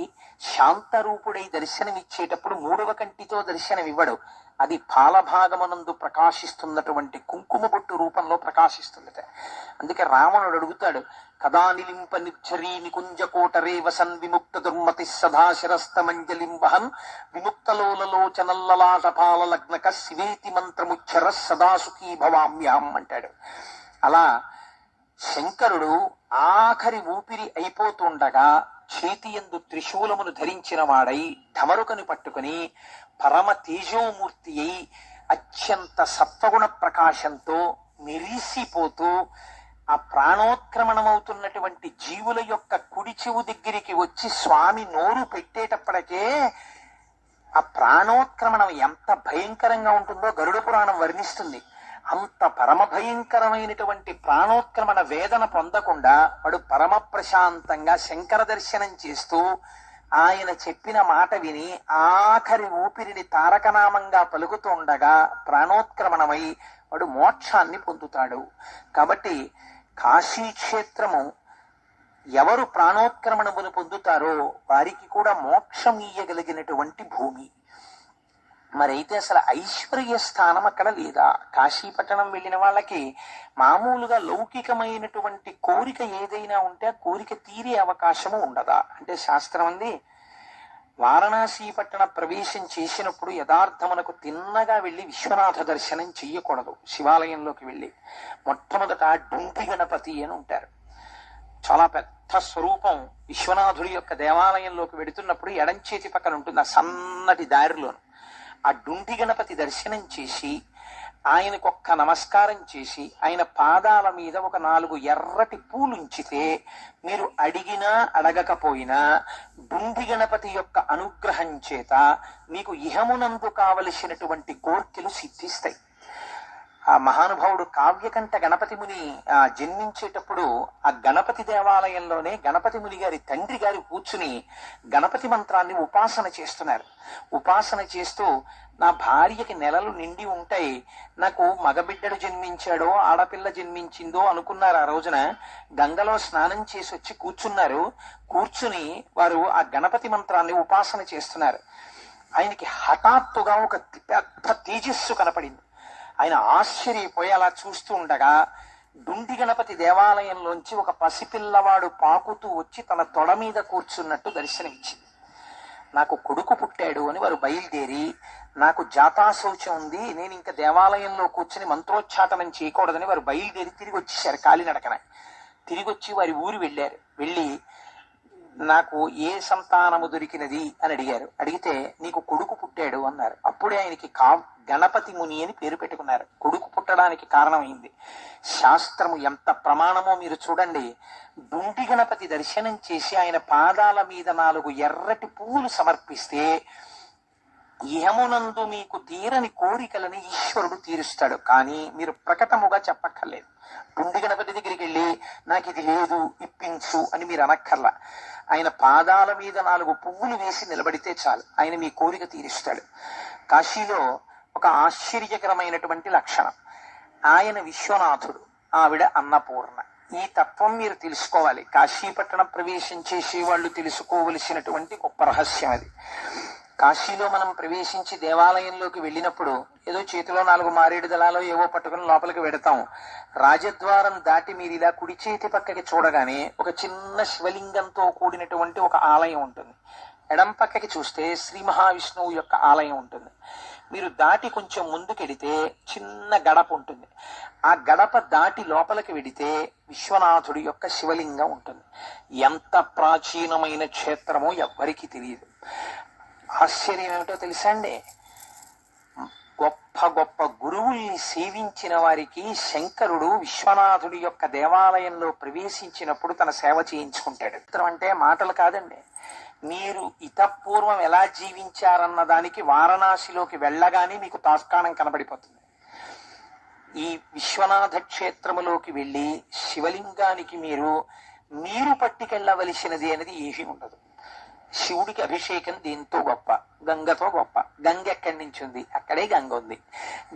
శాంతరూపుడై దర్శనమిచ్చేటప్పుడు మూడవ కంటితో దర్శనమివ్వడు. అది పాలభాగమునందు ప్రకాశిస్తున్నటువంటి కుంకుమ బొట్టు రూపంలో ప్రకాశిస్తుందట. అందుకే రావణుడు అడుగుతాడు, కదా నిలింప నిర్ఝరీ నికుంజకోటరే వసన్ విముక్త దుర్మతి సదాశిరస్తమంజలిం వహన్ విముక్తలోలలోచనల్లలాట పాల లగ్నక శివేతి మంత్రముచ్చర సదాసుఖీ భవామ్యాం అంటాడు. అలా శంకరుడు ఆఖరి ఊపిరి అయిపోతుండగా చేతి యందు త్రిశూలమును ధరించిన వాడై ఢమరుకని పట్టుకుని పరమ తేజోమూర్తి అయి అత్యంత సత్వగుణ ప్రకాశంతో మెరిసిపోతూ ఆ ప్రాణోత్క్రమణమవుతున్నటువంటి జీవుల యొక్క కుడి చెవు దగ్గరికి వచ్చి స్వామి నోరు పెట్టేటప్పటికే ఆ ప్రాణోత్క్రమణం ఎంత భయంకరంగా ఉంటుందో గరుడ పురాణం వర్ణిస్తుంది. అంత పరమ భయంకరమైనటువంటి ప్రాణోత్క్రమణ వేదన పొందకుండా వాడు పరమ ప్రశాంతంగా శంకర దర్శనం చేస్తూ ఆయన చెప్పిన మాట విని ఆఖరి ఊపిరిని తారకనామంగా పలుకుతూ ఉండగా ప్రాణోత్క్రమణమై వాడు మోక్షాన్ని పొందుతాడు. కాబట్టి కాశీక్షేత్రము ఎవరు ప్రాణోత్క్రమణమును పొందుతారో వారికి కూడా మోక్షం ఇయ్యగలిగినటువంటి భూమి. మరైతే అసలు ఐశ్వర్య స్థానం అక్కడ లేదా? కాశీపట్టణం వెళ్ళిన వాళ్ళకి మామూలుగా లౌకికమైనటువంటి కోరిక ఏదైనా ఉంటే ఆ కోరిక తీరే అవకాశము ఉండదా అంటే శాస్త్రం అంది, వారణాసి పట్టణ ప్రవేశం చేసినప్పుడు యథార్థమునకు తిన్నగా వెళ్ళి విశ్వనాథ దర్శనం చెయ్యకూడదు. శివాలయంలోకి వెళ్ళి మొట్టమొదట డుండి గణపతి అని ఉంటారు. చాలా పెద్ద స్వరూపం విశ్వనాథుడి యొక్క దేవాలయంలోకి వెడుతున్నప్పుడు ఎడం చేతి పక్కన ఉంటుంది, ఆ సన్నటి దారిలోను. ఆ డుండి గణపతి దర్శనం చేసి ఆయనకు ఒక్క నమస్కారం చేసి ఆయన పాదాల మీద ఒక 4 ఎర్రటి పూలు ఉంచితే మీరు అడిగినా అడగకపోయినా డుండి గణపతి యొక్క అనుగ్రహం చేత మీకు ఇహమునందు కావలసినటువంటి కోర్కెలు సిద్ధిస్తాయి. ఆ మహానుభావుడు కావ్యకంఠ గణపతి ముని జన్మించేటప్పుడు ఆ గణపతి దేవాలయంలోనే గణపతి ముని గారి తండ్రి గారు కూర్చుని గణపతి మంత్రాన్ని ఉపాసన చేస్తున్నారు. ఉపాసన చేస్తూ నా భార్యకి నెలలు నిండి ఉంటాయి, నాకు మగబిడ్డడు జన్మించాడో ఆడపిల్ల జన్మించిందో అనుకున్నారు. ఆ రోజున గంగలో స్నానం చేసి వచ్చి కూర్చున్నారు. కూర్చుని వారు ఆ గణపతి మంత్రాన్ని ఉపాసన చేస్తున్నారు. ఆయనకి హఠాత్తుగా ఒక పెద్ద తేజస్సు కనపడింది. ఆయన ఆశ్చర్యపోయి అలా చూస్తూ ఉండగా డుండి గణపతి దేవాలయంలోంచి ఒక పసిపిల్లవాడు పాకుతూ వచ్చి తన తొడ మీద కూర్చున్నట్టు దర్శనమిచ్చింది. నాకు కొడుకు పుట్టాడు అని వారు బయలుదేరి, నాకు జాతాశౌచం ఉంది, నేను ఇంకా దేవాలయంలో కూర్చుని మంత్రోచ్చాటనం చేయకూడదని వారు బయలుదేరి తిరిగి వచ్చేసారు. కాలినడకన తిరిగి వచ్చి వారి ఊరు వెళ్ళారు. వెళ్ళి నాకు ఏ సంతానము దొరికినది అని అడిగారు. అడిగితే నీకు కొడుకు పుట్టాడు అన్నారు. అప్పుడే ఆయనకి గణపతి ముని అని పేరు పెట్టుకున్నారు. కొడుకు పుట్టడానికి కారణమైంది. శాస్త్రము ఎంత ప్రమాణమో మీరు చూడండి. డుండి గణపతి దర్శనం చేసి ఆయన పాదాల మీద 4 ఎర్రటి పువ్వులు సమర్పిస్తే ఇహమునందు మీకు తీరని కోరికలని ఈశ్వరుడు తీరుస్తాడు. కానీ మీరు ప్రకటముగా చెప్పక్కర్లేదు. డుండి గణపతి దగ్గరికి వెళ్ళి నాకు ఇది లేదు ఇప్పించు అని మీరు అనక్కర్లా. ఆయన పాదాల మీద 4 పువ్వులు వేసి నిలబడితే చాలు, ఆయన మీ కోరిక తీరుస్తాడు. కాశీలో ఒక ఆశ్చర్యకరమైనటువంటి లక్షణం, ఆయన విశ్వనాథుడు, ఆవిడ అన్నపూర్ణ. ఈ తత్వం మీరు తెలుసుకోవాలి. కాశీపట్టణం ప్రవేశం చేసే వాళ్ళు తెలుసుకోవలసినటువంటి గొప్ప రహస్యం అది. కాశీలో మనం ప్రవేశించి దేవాలయంలోకి వెళ్ళినప్పుడు ఏదో చేతిలో 4 మారేడు దళాలు ఏవో పట్టుకుని లోపలికి వెడతాం. రాజద్వారం దాటి మీరు ఇలా కుడి చేతి పక్కకి చూడగానే ఒక చిన్న శివలింగంతో కూడినటువంటి ఒక ఆలయం ఉంటుంది. ఎడం పక్కకి చూస్తే శ్రీ మహావిష్ణువు యొక్క ఆలయం ఉంటుంది. మీరు దాటి కొంచెం ముందుకెడితే చిన్న గడప ఉంటుంది. ఆ గడప దాటి లోపలికి వెడితే విశ్వనాథుడి యొక్క శివలింగం ఉంటుంది. ఎంత ప్రాచీనమైన క్షేత్రమో ఎవ్వరికీ తెలియదు. ఆశ్చర్యం ఏమిటో తెలుసా అండి, గొప్ప గొప్ప గురువుల్ని సేవించిన వారికి శంకరుడు విశ్వనాథుడి యొక్క దేవాలయంలో ప్రవేశించినప్పుడు తన సేవ చేయించుకుంటాడు. అంటే మాటలు కాదండి. మీరు ఇతపూర్వం ఎలా జీవించారన్న దానికి వారణాసిలోకి వెళ్ళగానే మీకు తాస్కాణం కనబడిపోతుంది. ఈ విశ్వనాథ క్షేత్రములోకి వెళ్ళి శివలింగానికి మీరు పట్టుకెళ్ళవలసినది అనేది ఏమీ ఉండదు. శివుడికి అభిషేకం దీంతో గొప్ప, గంగతో గొప్ప. గంగ ఎక్కడి నుంచి ఉంది? అక్కడే గంగ ఉంది.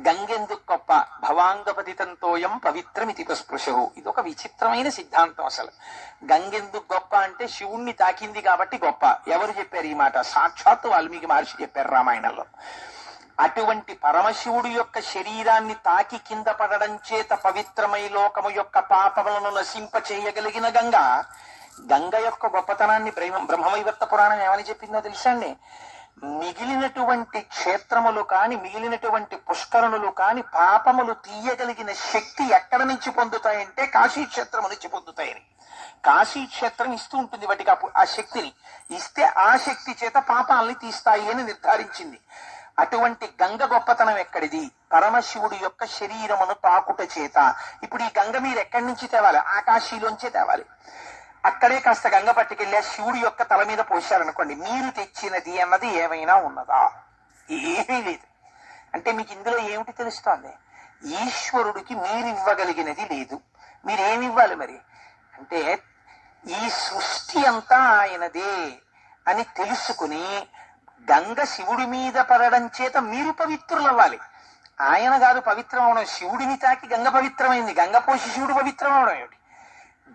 గంగెందుకు గొప్ప? భవాంగపతితంతోయం పవిత్రమితి స్పృశవు. ఇది ఒక విచిత్రమైన సిద్ధాంతం. అసలు గంగెందుకు గొప్ప అంటే శివుణ్ణి తాకింది కాబట్టి గొప్ప. ఎవరు చెప్పారు ఈ మాట? సాక్షాత్తు వాల్మీకి మహర్షి చెప్పారు రామాయణంలో. అటువంటి పరమశివుడు యొక్క శరీరాన్ని తాకి కింద పడడం చేత పవిత్రమై లోకము యొక్క పాపములను నశింప చేయగలిగిన గంగ యొక్క గొప్పతనాన్ని బ్రహ్మవైవర్త పురాణం ఏమని చెప్పిందో తెలుసా అండి? మిగిలినటువంటి క్షేత్రములు కాని మిగిలినటువంటి పుష్కరుణులు కాని పాపములు తీయగలిగిన శక్తి ఎక్కడ నుంచి పొందుతాయంటే కాశీ క్షేత్రము నుంచి పొందుతాయని. కాశీ క్షేత్రం ఇస్తూ ఉంటుంది వాటికి ఆ శక్తిని. ఇస్తే ఆ శక్తి చేత పాపాలని తీస్తాయి అని నిర్ధారించింది. అటువంటి గంగ గొప్పతనం ఎక్కడిది? పరమశివుడి యొక్క శరీరమును తాకుట చేత. ఇప్పుడు ఈ గంగ మీరు ఎక్కడి నుంచి తేవాలి? ఆకాశీలోంచే తేవాలి. అక్కడే కాస్త గంగ పట్టుకెళ్ళి శివుడి యొక్క తల మీద పోశారనుకోండి, మీరు తెచ్చినది అన్నది ఏమైనా ఉన్నదా? ఏమీ లేదు. అంటే మీకు ఇందులో ఏమిటి తెలుస్తోంది? ఈశ్వరుడికి మీరు ఇవ్వగలిగినది లేదు. మీరేమివ్వాలి మరి అంటే, ఈ సృష్టి అంతా ఆయనదే అని తెలుసుకుని గంగ శివుడి మీద పడడం చేత మీరు పవిత్రులవ్వాలి. ఆయన కాదు పవిత్రం అవడం. శివుడిని తాకి గంగ పవిత్రమైంది. గంగ పోసి శివుడు పవిత్రం అవడం ఏమిటి?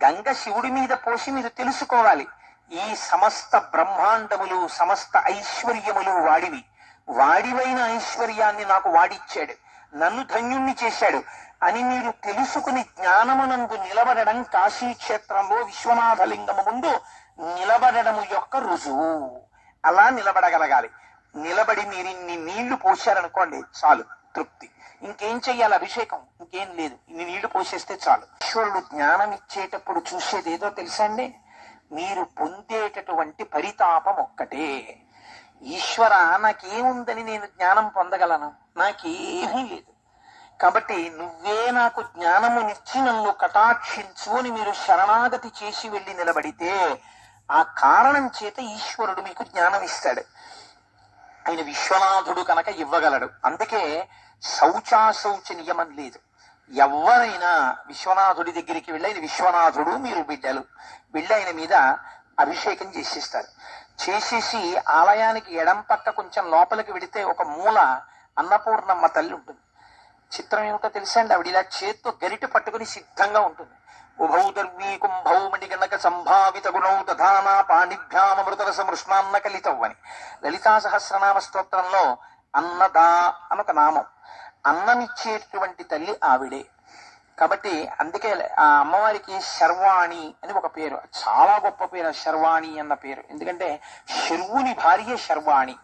గంగ శివుడి మీద పోసి మీరు తెలుసుకోవాలి, ఈ సమస్త బ్రహ్మాండములు సమస్త ఐశ్వర్యములు వాడివి. వాడివైన ఐశ్వర్యాన్ని నాకు వాడిచ్చాడు, నన్ను ధన్యుణ్ణి చేశాడు అని మీరు తెలుసుకుని జ్ఞానమునందు నిలబడడం కాశీక్షేత్రంలో విశ్వనాథలింగము ముందు నిలబడము యొక్క రుజువు. అలా నిలబడగలగాలి. నిలబడి మీరు ఇన్ని నీళ్లు పోశారనుకోండి చాలు, తృప్తి. ఇంకేం చెయ్యాలి? అభిషేకం, ఇంకేం లేదు. ఇన్ని నీళ్లు పోసేస్తే చాలు. ఈశ్వరుడు జ్ఞానం ఇచ్చేటప్పుడు చూసేది ఏదో తెలుసా అండి? మీరు పొందేటటువంటి పరితాపం ఒక్కటే. ఈశ్వర, నాకేముందని నేను జ్ఞానం పొందగలను? నాకేమీ లేదు. కాబట్టి నువ్వే నాకు జ్ఞానమునిచ్చి నన్ను కటాక్షించు అని మీరు శరణాగతి చేసి వెళ్ళి నిలబడితే ఆ కారణం చేత ఈశ్వరుడు మీకు జ్ఞానం ఇస్తాడు. ఆయన విశ్వనాథుడు కనుక ఇవ్వగలడు. అందుకే శౌచాశౌచ నియమం లేదు. ఎవరైనా విశ్వనాథుడి దగ్గరికి వెళ్ళి, ఆయన విశ్వనాథుడు, మీరు బిడ్డలు వెళ్ళి ఆయన మీద అభిషేకం చేసేస్తారు. చేసేసి ఆలయానికి ఎడం పక్క కొంచెం లోపలికి వెడితే ఒక మూల అన్నపూర్ణమ్మ తల్లి ఉంటుంది. చిత్రం ఏమిటో తెలుసా అండి? ఆవిడ ఇలా చేత్తో గరిట పట్టుకుని సిద్ధంగా ఉంటుంది. ఉభౌ దర్వీ కుంభౌ మణిగణక సంభావిత గుణౌ తథానా పాణిభ్యామృతరస మృష్ణాన్న కలితౌ అని లలితా సహస్రనామ స్తోత్రంలో అన్నదా అనొక నామం. అన్నమిచ్చేటువంటి తల్లి ఆవిడే. కాబట్టి అందుకే ఆ అమ్మవారికి శర్వాణి అని ఒక పేరు, చాలా గొప్ప పేరు శర్వాణి అన్న పేరు. ఎందుకంటే శర్వుని భార్య శర్వాణి.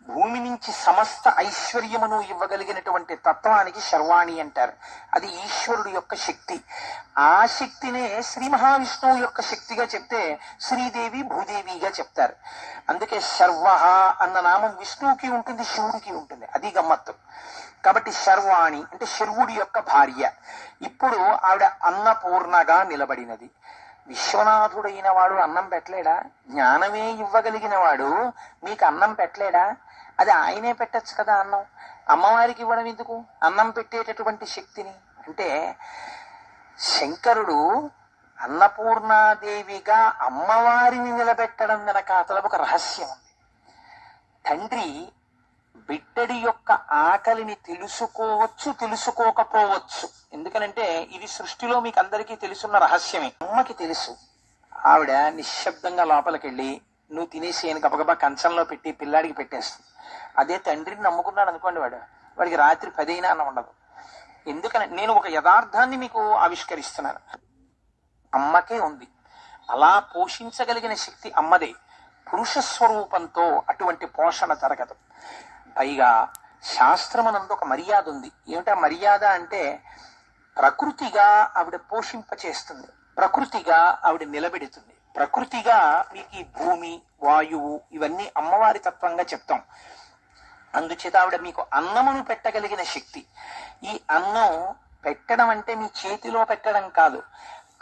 భూమి నుంచి సమస్త ఐశ్వర్యమును ఇవ్వగలిగినటువంటి తత్వానికి శర్వాణి అంటారు. అది ఈశ్వరుడు యొక్క శక్తి. ఆ శక్తినే శ్రీ మహావిష్ణువు యొక్క శక్తిగా చెప్తే శ్రీదేవి భూదేవిగా చెప్తారు. అందుకే శర్వ అన్న నామం విష్ణువుకి ఉంటుంది, శివుడికి ఉంటుంది. అది గమ్మత్తు. కాబట్టి శర్వాణి అంటే శర్వుడి యొక్క భార్య. ఇప్పుడు ఆవిడ అన్నపూర్ణగా నిలబడినది. విశ్వనాథుడైన వాడు అన్నం పెట్టలేడా? జ్ఞానమే ఇవ్వగలిగిన వాడు మీకు అన్నం పెట్టలేడా? అది ఆయనే పెట్టచ్చు కదా అన్నం. అమ్మవారికి ఇవ్వడం ఎందుకు? అన్నం పెట్టేటటువంటి శక్తిని. అంటే శంకరుడు అన్నపూర్ణాదేవిగా అమ్మవారిని నిలబెట్టడం వెనక అతను ఒక రహస్యం ఉంది. తండ్రి బిడ్డడి యొక్క ఆకలిని తెలుసుకోవచ్చు, తెలుసుకోకపోవచ్చు. ఎందుకనంటే ఇది సృష్టిలో మీకు అందరికీ తెలుసున్న రహస్యమే. అమ్మకి తెలుసు. ఆవిడ నిశ్శబ్దంగా లోపలికెళ్ళి నువ్వు తినేసి అని గబగబా కంచంలో పెట్టి పిల్లాడికి పెట్టేస్తుంది. అదే తండ్రిని నమ్ముకున్నాడు అనుకోండి, వాడికి రాత్రి 10 అయినా అన్నం ఉండదు. ఎందుకని నేను ఒక యథార్థాన్ని మీకు ఆవిష్కరిస్తున్నాను. అమ్మకే ఉంది. అలా పోషించగలిగిన శక్తి అమ్మదే. పురుష స్వరూపంతో అటువంటి పోషణ జరగదు. పైగా శాస్త్రమనందు ఒక మర్యాద ఉంది. ఏమిటా మర్యాద అంటే, ప్రకృతిగా ఆవిడ పోషింపచేస్తుంది, ప్రకృతిగా ఆవిడ నిలబెడుతుంది. ప్రకృతిగా మీకు ఈ భూమి, వాయువు ఇవన్నీ అమ్మవారి తత్వంగా చెప్తాం. అందుచేత ఆవిడ మీకు అన్నమును పెట్టగలిగిన శక్తి. ఈ అన్నం పెట్టడం అంటే మీ చేతిలో పెట్టడం కాదు.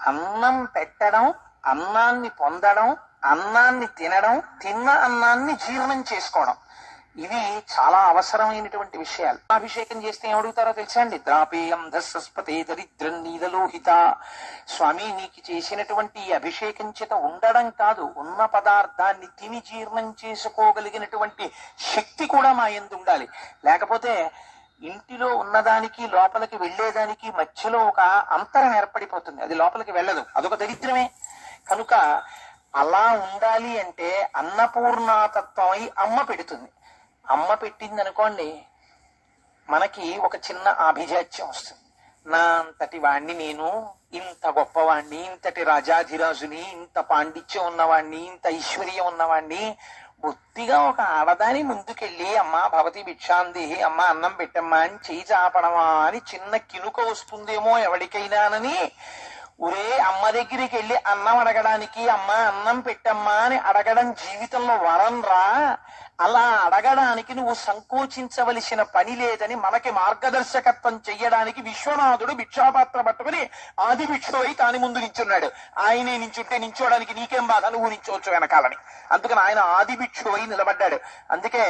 అన్నం పెట్టడం, అన్నాన్ని పొందడం, అన్నాన్ని తినడం, తిన్న అన్నాన్ని జీర్ణం చేసుకోవడం, ఇవి చాలా అవసరమైనటువంటి విషయాలు. అభిషేకం చేస్తే ఏమడుగుతారో తెలుసా అండి? ద్రాపేయం ధస్పతే దరిద్రం నీలలోహిత. స్వామి, నీకు చేసినటువంటి ఈ అభిషేకం చేత ఉండడం కాదు, ఉన్న పదార్థాన్ని తిని జీర్ణం చేసుకోగలిగినటువంటి శక్తి కూడా మా యందు ఉండాలి. లేకపోతే ఇంటిలో ఉన్నదానికి లోపలికి వెళ్లేదానికి మధ్యలో ఒక అంతరం ఏర్పడిపోతుంది. అది లోపలికి వెళ్ళదు, అదొక దరిద్రమే. కనుక అలా ఉండాలి అంటే అన్నపూర్ణాతత్వం అయి అమ్మ పెడుతుంది. అమ్మ పెట్టింది అనుకోండి, మనకి ఒక చిన్న ఆభిజాత్యం వస్తుంది. నా అంతటి వాణ్ణి నేను, ఇంత గొప్పవాణ్ణి, ఇంతటి రాజాధిరాజుని, ఇంత పాండిత్యం ఉన్నవాణ్ణి, ఇంత ఐశ్వర్యం ఉన్నవాణ్ణి, బొత్తిగా ఒక ఆడదాని ముందుకెళ్ళి అమ్మా భవతి భిక్షాందేహి, అమ్మ అన్నం పెట్టమ్మా అని చేయి చాపడమా అని చిన్న కినుక వస్తుందేమో ఎవరికైనానని ఒరే అమ్మ దగ్గరికి వెళ్ళి అన్నం అడగడానికి అమ్మ అన్నం పెట్టమ్మా అని అడగడం జీవితంలో వరం రా, అలా అడగడానికి నువ్వు సంకోచించవలసిన పని లేదని మనకి మార్గదర్శకత్వం చెయ్యడానికి విశ్వనాథుడు భిక్షాపాత్ర పట్టుకుని ఆది భిక్షువై తాని ముందు నించున్నాడు. ఆయనే నించుంటే నించోడానికి నీకేం బాధ, నువ్వు నించోవచ్చు వెనకాలని. అందుకని ఆయన ఆది భిక్షువై నిలబడ్డాడు. అందుకే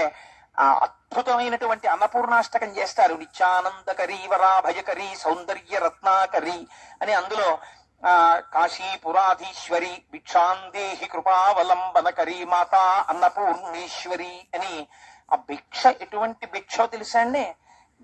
ఆ అద్భుతమైనటువంటి అన్నపూర్ణాష్టకం చేస్తారు. నిత్యానందకరీ వరాభయకరీ సౌందర్య రత్నాకరీ అని. అందులో కాశీపురాధీశ్వరి భిక్షాందేహి కృపావలంబనకరీ మాతా అన్నపూర్ణేశ్వరి అని. ఆ భిక్ష ఎటువంటి భిక్షో తెలుసా అండి?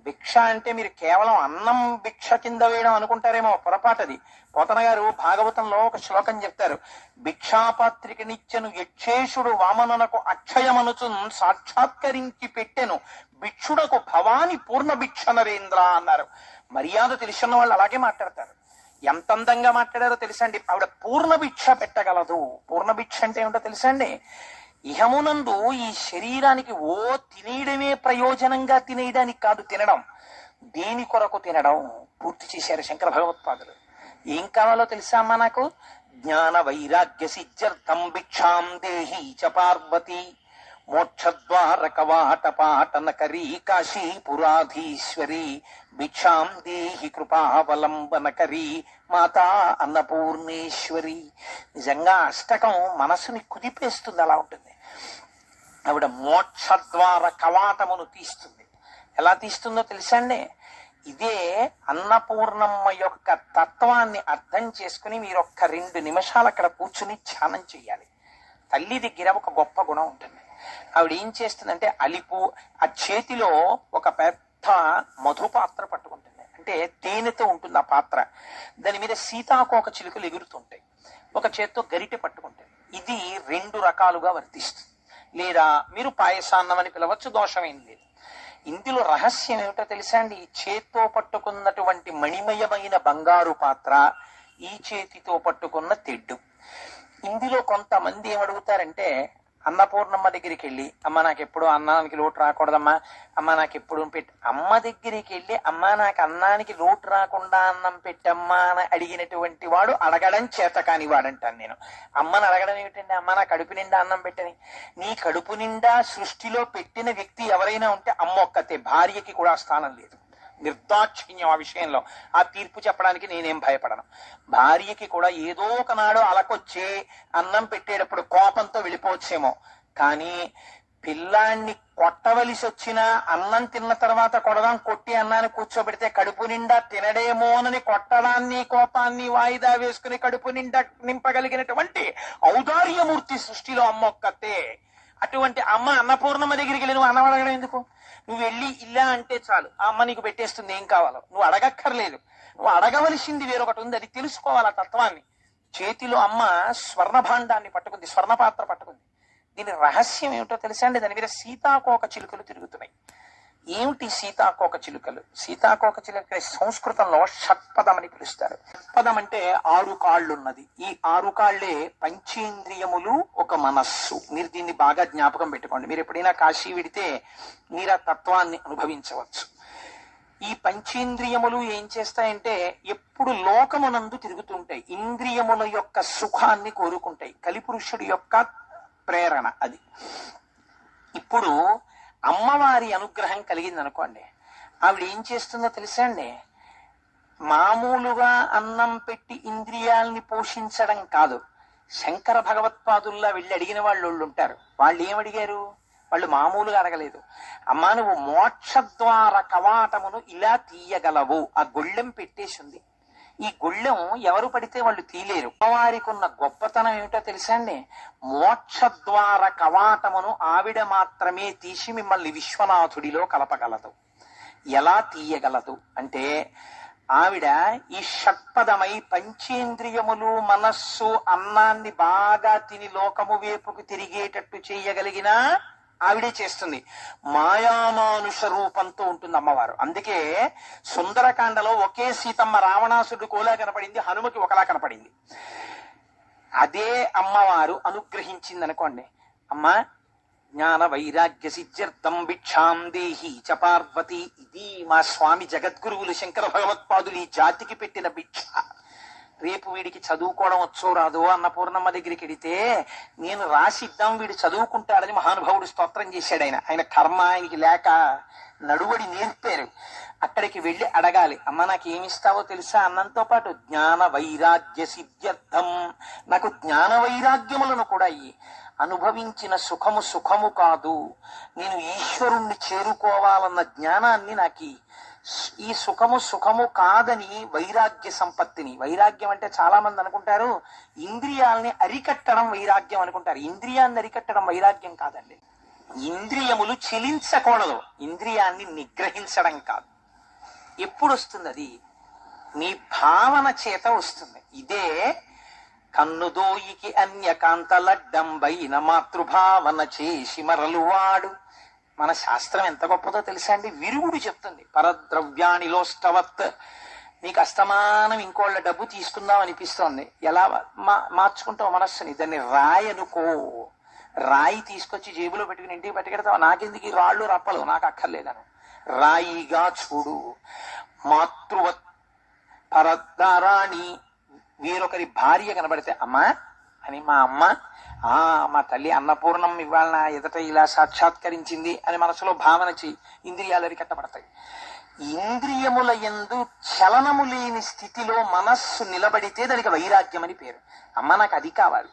భిక్ష అంటే మీరు కేవలం అన్నం భిక్ష కింద వేయడం అనుకుంటారేమో, పొరపాటది. పోతన గారు భాగవతంలో ఒక శ్లోకం చెప్తారు. భిక్షాపాత్రికనిచ్చెను యక్షేషుడు వామననకు అక్షయమనుచు సాక్షాత్కరించి పెట్టెను భిక్షుడకు భవాని పూర్ణ భిక్ష నరేంద్ర అన్నారు. మర్యాద తెలిసిన వాళ్ళు అలాగే మాట్లాడతారు. ఎంత అందంగా మాట్లాడారో తెలుసండి. ఆవిడ పూర్ణ భిక్ష పెట్టగలదు. పూర్ణ భిక్ష అంటే ఏమిటో తెలుసండి? ఇహమునందు ఈ శరీరానికి తినేయడమే ప్రయోజనంగా తినేయడానికి కాదు తినడం, దేని కొరకు తినడం పూర్తి చేశారు శంకర భగవత్పాదులు. ఏం కావాలో తెలుసా అమ్మా నాకు? జ్ఞాన వైరాగ్య సిద్ధ్యర్థం భిక్షాం దేహి చ పార్వతి మోక్షద్వార కవాట పాటనకరీ కాశీపురాధీశ్వరి భిక్షాం దేహి కృపావలంబనకరీ మాతా అన్నపూర్ణేశ్వరి. నిజంగా అష్టకం మనసుని కుదిపేస్తుంది. అలా ఉంటుంది. ఆవిడ మోక్షద్వార కవాటమును తీస్తుంది. ఎలా తీస్తుందో తెలుసండి? ఇదే అన్నపూర్ణమ్మ యొక్క తత్వాన్ని అర్థం చేసుకుని మీరు ఒక్క 2 నిమిషాలు అక్కడ కూర్చుని ధ్యానం చెయ్యాలి. తల్లి దగ్గర ఒక గొప్ప గుణం ఉంటుంది. ఆవిడ ఏం చేస్తుందంటే అలిపు ఆ చేతిలో ఒక పెద్ద మధుపాత్ర పట్టుకుంటుంది. అంటే తేనెతో ఉంటుంది ఆ పాత్ర. దాని మీద సీతాకోక చిలుకలు ఎగురుతుంటాయి. ఒక చేత్తో గరిటె పట్టుకుంటుంది. ఇది 2 రకాలుగా వర్తిస్తుంది. లేదా మీరు పాయసాన్నం అని పిలవచ్చు, దోషమేం లేదు. ఇందులో రహస్యం ఏమిటో తెలుసా అండి? ఈ చేత్తో పట్టుకున్నటువంటి మణిమయమైన బంగారు పాత్ర, ఈ చేతితో పట్టుకున్న తెడ్డు. ఇందులో కొంతమంది ఏమడుగుతారంటే అన్నపూర్ణమ్మ దగ్గరికి వెళ్ళి అమ్మ నాకు ఎప్పుడు అన్నానికి లోటు రాకూడదమ్మా, అమ్మ నాకు ఎప్పుడు అమ్మ దగ్గరికి వెళ్ళి అమ్మ నాకు అన్నానికి లోటు రాకుండా అన్నం పెట్టమ్మా అని అడిగినటువంటి వాడు అడగడం చేత కాని వాడంటాను నేను. అమ్మని అడగడం ఏమిటండి? అమ్మ నా కడుపు నిండా అన్నం పెట్టని. నీ కడుపు నిండా సృష్టిలో పెట్టిన వ్యక్తి ఎవరైనా ఉంటే అమ్మ ఒక్కతే, భార్యకి కూడా స్థానం లేదు. నిర్దాక్షిణ్యం ఆ విషయంలో. ఆ తీర్పు చెప్పడానికి నేనేం భయపడను. భార్యకి కూడా ఏదో ఒకనాడు అలకొచ్చే అన్నం పెట్టేటప్పుడు కోపంతో వెళ్ళిపోవచ్చేమో, కానీ పిల్లాన్ని కొట్టవలసి వచ్చినా అన్నం తిన్న తర్వాత కొడదాం, కొట్టి అన్నాన్ని కూర్చోబెడితే కడుపు నిండా తినడేమోనని కొట్టడాన్ని కోపాన్ని వాయిదా వేసుకుని కడుపు నిండా నింపగలిగినటువంటి ఔదార్యమూర్తి సృష్టిలో అమ్మ ఒక్కతే. అటువంటి అమ్మ అన్నపూర్ణమ్మ దగ్గరికి వెళ్ళి నువ్వు అన్నం అడగడం ఎందుకు? నువ్వు వెళ్ళి ఇలా అంటే చాలు, ఆ అమ్మ నీకు పెట్టేస్తుంది. ఏం కావాలో నువ్వు అడగక్కర్లేదు. నువ్వు అడగవలసింది వేరొకటి ఉంది, అది తెలుసుకోవాలి ఆ తత్వాన్ని. చేతిలో అమ్మ స్వర్ణభాండాన్ని పట్టుకుంది, స్వర్ణపాత్ర పట్టుకుంది. దీని రహస్యం ఏమిటో తెలుసా అండి? దాని మీద సీతాకోక చిలుకలు తిరుగుతున్నాయి. ఏమిటి సీతాకోక చిలుకలు? సీతాకోక చిలుక సంస్కృతంలో షట్పదం అని పిలుస్తారు. షట్పదం అంటే 6 కాళ్ళున్నది. ఈ 6 కాళ్లే పంచేంద్రియములు, ఒక మనస్సు. మీరు దీన్ని బాగా జ్ఞాపకం పెట్టుకోండి. మీరు ఎప్పుడైనా కాశీ విడితే మీరు ఆ తత్వాన్ని అనుభవించవచ్చు. ఈ పంచేంద్రియములు ఏం చేస్తాయంటే ఎప్పుడు లోకమునందు తిరుగుతుంటాయి. ఇంద్రియముల యొక్క సుఖాన్ని కోరుకుంటాయి. కలిపురుషుడి యొక్క ప్రేరణ అది. ఇప్పుడు అమ్మవారి అనుగ్రహం కలిగింది అనుకోండి, ఆవిడ ఏం చేస్తుందో తెలుసా అండి? మామూలుగా అన్నం పెట్టి ఇంద్రియాల్ని పోషించడం కాదు. శంకర భగవత్పాదుల్లా వెళ్ళి అడిగిన వాళ్ళు ఉంటారు. వాళ్ళు ఏమడిగారు? వాళ్ళు మామూలుగా అడగలేదు. అమ్మా నువ్వు మోక్షద్వార కవాటమును ఇలా తీయగలవు. ఆ గొళ్ళెం పెట్టేసింది. ఈ గొళ్ళెం ఎవరు పడితే వాళ్ళు తీలేరు. అమ్మవారికి ఉన్న గొప్పతనం ఏమిటో తెలుసా అండి? మోక్షద్వార కవాటమును ఆవిడ మాత్రమే తీసి మిమ్మల్ని విశ్వనాథుడిలో కలపగలదు. ఎలా తీయగలదు అంటే ఆవిడ ఈ షట్పదమై పంచేంద్రియములు, మనస్సు, అన్నాన్ని బాగా తిని లోకము వైపుకు తిరిగేటట్టు చేయగలిగిన ఆవిడే చేస్తుంది. మాయామానుష రూపంతో ఉంటుంది అమ్మవారు. అందుకే సుందరకాండలో ఒకే సీతమ్మ రావణాసుడు కోలా కనపడింది, హనుమకి ఒకలా కనపడింది. అదే అమ్మవారు అనుగ్రహించింది అనుకోండి. అమ్మ జ్ఞాన వైరాగ్య సిద్ధ్యర్థం భిక్షాం దేహి చ పార్వతి. ఇది మా స్వామి జగద్గురువులు శంకర భగవత్పాదులు ఈ జాతికి పెట్టిన భిక్ష. రేపు వీడికి చదువుకోవడం వచ్చో రాదో అన్నపూర్ణమ్మ దగ్గరికి వెడితే నేను రాసి ఇద్దాం వీడు చదువుకుంటాడని మహానుభావుడు స్తోత్రం చేశాడు. ఆయన కర్మ ఆయనకి లేక నడువడి నేర్పారు. అక్కడికి వెళ్ళి అడగాలి, అమ్మ నాకు ఏమిస్తావో తెలుసా? అన్నంతో పాటు జ్ఞాన వైరాగ్య సిద్ధ్యర్థం, నాకు జ్ఞాన వైరాగ్యములను కూడా ఇయ్యి. అనుభవించిన సుఖము సుఖము కాదు, నేను ఈశ్వరుణ్ణి చేరుకోవాలన్న జ్ఞానాన్ని నాకు ఈ సుఖము సుఖము కాదని వైరాగ్య సంపత్తిని. వైరాగ్యం అంటే చాలా మంది అనుకుంటారు ఇంద్రియాలని అరికట్టడం వైరాగ్యం అనుకుంటారు. ఇంద్రియాన్ని అరికట్టడం వైరాగ్యం కాదండి. ఇంద్రియములు చెలించకూడదు, ఇంద్రియాన్ని నిగ్రహించడం కాదు. ఎప్పుడు వస్తుంది అది? నీ భావన చేత వస్తుంది. ఇదే కన్నుదోయికి అన్యకాంతలడ్డంబైన మాతృభావన చేసి మరలువాడు. మన శాస్త్రం ఎంత గొప్పదో తెలుసా అండి? విరుగుడు చెప్తుంది, పరద్రవ్యానిలోష్టవత్. నీకు అస్తమానం ఇంకోళ్ళ డబ్బు తీసుకుందాం అనిపిస్తోంది, ఎలా మార్చుకుంటావు మనస్సుని? దాన్ని రాయి అనుకో. రాయి తీసుకొచ్చి జేబులో పెట్టుకుని ఇంటికి పట్టుకెడతావు. నాకెందుకు ఈ రాళ్ళు రప్పలు, నాకు అక్కర్లేదను. రాయిగా చూడు. మాతృవత్ పరద్దారాణి, వేరొకరి భార్య కనబడితే అమ్మా అని, మా అమ్మ మా తల్లి అన్నపూర్ణం ఇవాళ నా ఎదుట ఇలా సాక్షాత్కరించింది అని మనసులో భావన చెయ్యి. ఇంద్రియాలు అరికట్టబడతాయి. ఇంద్రియముల యందు చలనము లేని స్థితిలో మనస్సు నిలబడితే దానికి వైరాగ్యం అని పేరు. అమ్మ నాకు అది కావాలి.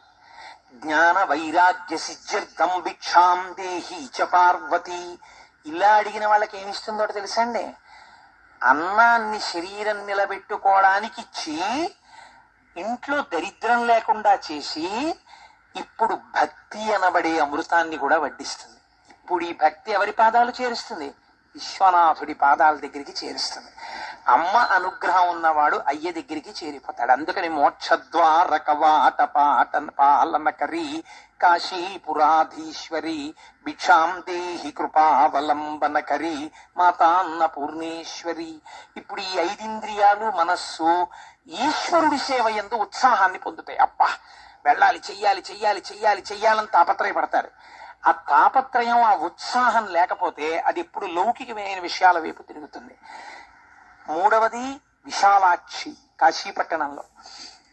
జ్ఞాన వైరాగ్య సిద్ధ్యర్థం భిక్షాం దేహి చ పార్వతి. ఇలా అడిగిన వాళ్ళకి ఏమిస్తుందో తెలుసా అండి? అన్నాన్ని శరీరం నిలబెట్టుకోవడానికి ఇచ్చి ఇంట్లో దరిద్రం లేకుండా చేసి ఇప్పుడు భక్తి అనబడే అమృతాన్ని కూడా వడ్డిస్తుంది. ఇప్పుడు ఈ భక్తి ఎవరి పాదాలు చేరుస్తుంది? విశ్వనాథుడి పాదాల దగ్గరికి చేరుస్తుంది. అమ్మ అనుగ్రహం ఉన్నవాడు అయ్య దగ్గరికి చేరిపోతాడు. అందుకని మోక్షద్వార కవాట పాలనకరి కాశీపురాధీశ్వరి భిక్షాం దేహి కృపావలంబనకరి మాతాన్న పూర్ణేశ్వరి. ఇప్పుడు ఈ 5 ఇంద్రియాలు మనస్సు ఈశ్వరుడి సేవ యందు ఉత్సాహాన్ని పొందుతాయి. అబ్బా వెళ్ళాలి, చెయ్యాలి చెయ్యాలి చెయ్యాలి చెయ్యాలని తాపత్రయపడతారు. ఆ తాపత్రయం, ఆ ఉత్సాహం లేకపోతే అది ఎప్పుడు లౌకికమైన విషయాల వైపు తిరుగుతుంది. 3వది విశాలాక్షి.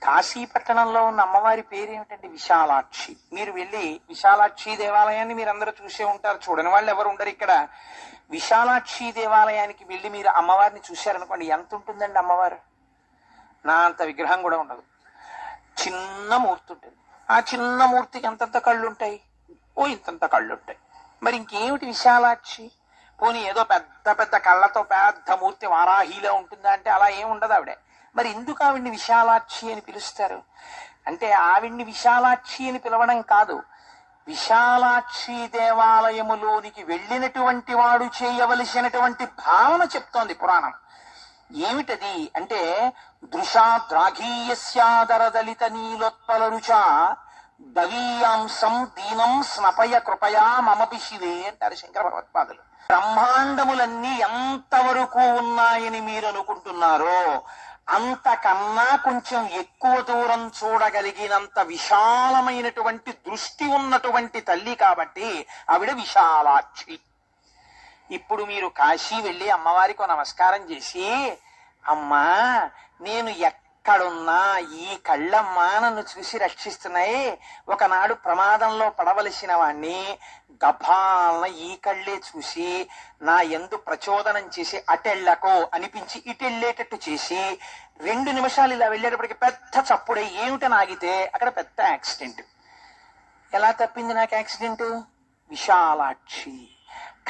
కాశీపట్టణంలో ఉన్న అమ్మవారి పేరేమిటంటే విశాలాక్షి. మీరు వెళ్ళి విశాలాక్షి దేవాలయాన్ని మీరు అందరూ చూసే ఉంటారు, చూడని వాళ్ళు ఎవరు ఉండరు ఇక్కడ. విశాలాక్షి దేవాలయానికి వెళ్ళి మీరు అమ్మవారిని చూశారనుకోండి, ఎంత ఉంటుందండి అమ్మవారు? నా అంత విగ్రహం కూడా ఉండదు. చిన్న మూర్తి ఉంటుంది. ఆ చిన్న మూర్తికి ఎంతంత కళ్ళు ఉంటాయి? ఇంతంత కళ్ళు ఉంటాయి. మరి ఇంకేమిటి విశాలాక్షి? పోనీ ఏదో పెద్ద పెద్ద కళ్ళతో పెద్ద మూర్తి వారాహిలో ఉంటుందా అంటే అలా ఏం ఉండదు ఆవిడే. మరి ఎందుకు ఆవిడ్ని విశాలాక్షి అని పిలుస్తారు అంటే, ఆవిడ్ని విశాలాక్షి అని పిలవడం కాదు, విశాలాక్షి దేవాలయములోనికి వెళ్ళినటువంటి వాడు చేయవలసినటువంటి భావన చెప్తోంది పురాణం. ఏమిటది అంటే, దృశాద్రాఘీయస్యాదర దళిత నీలోత్పల రుచ దవీయాంశం దీనం స్నపయ కృపయా మమపి శివే అంటారు శంకర భగవత్పాదులు. బ్రహ్మాండములన్నీ ఎంతవరకు ఉన్నాయని మీరు అనుకుంటున్నారో అంతకన్నా కొంచెం ఎక్కువ దూరం చూడగలిగినంత విశాలమైనటువంటి దృష్టి ఉన్నటువంటి తల్లి కాబట్టి ఆవిడ విశాలాక్షి. ఇప్పుడు మీరు కాశీ వెళ్ళి అమ్మవారికి నమస్కారం చేసి, అమ్మా నేను ఎక్కడున్నా ఈ కళ్ళమ్మా నన్ను చూసి రక్షిస్తున్నాయి, ఒకనాడు ప్రమాదంలో పడవలసిన వాణ్ణి గభాలన ఈ కళ్ళే చూసి నా యందు ప్రచోదనం చేసి అటెళ్ళకో అనిపించి ఇటెళ్ళేటట్టు చేసి 2 నిమిషాలు ఇలా వెళ్ళేటప్పటికి పెద్ద చప్పుడై ఏమిటని ఆగితే అక్కడ పెద్ద యాక్సిడెంట్. ఎలా తప్పింది నాకు యాక్సిడెంట్? విశాలాక్షి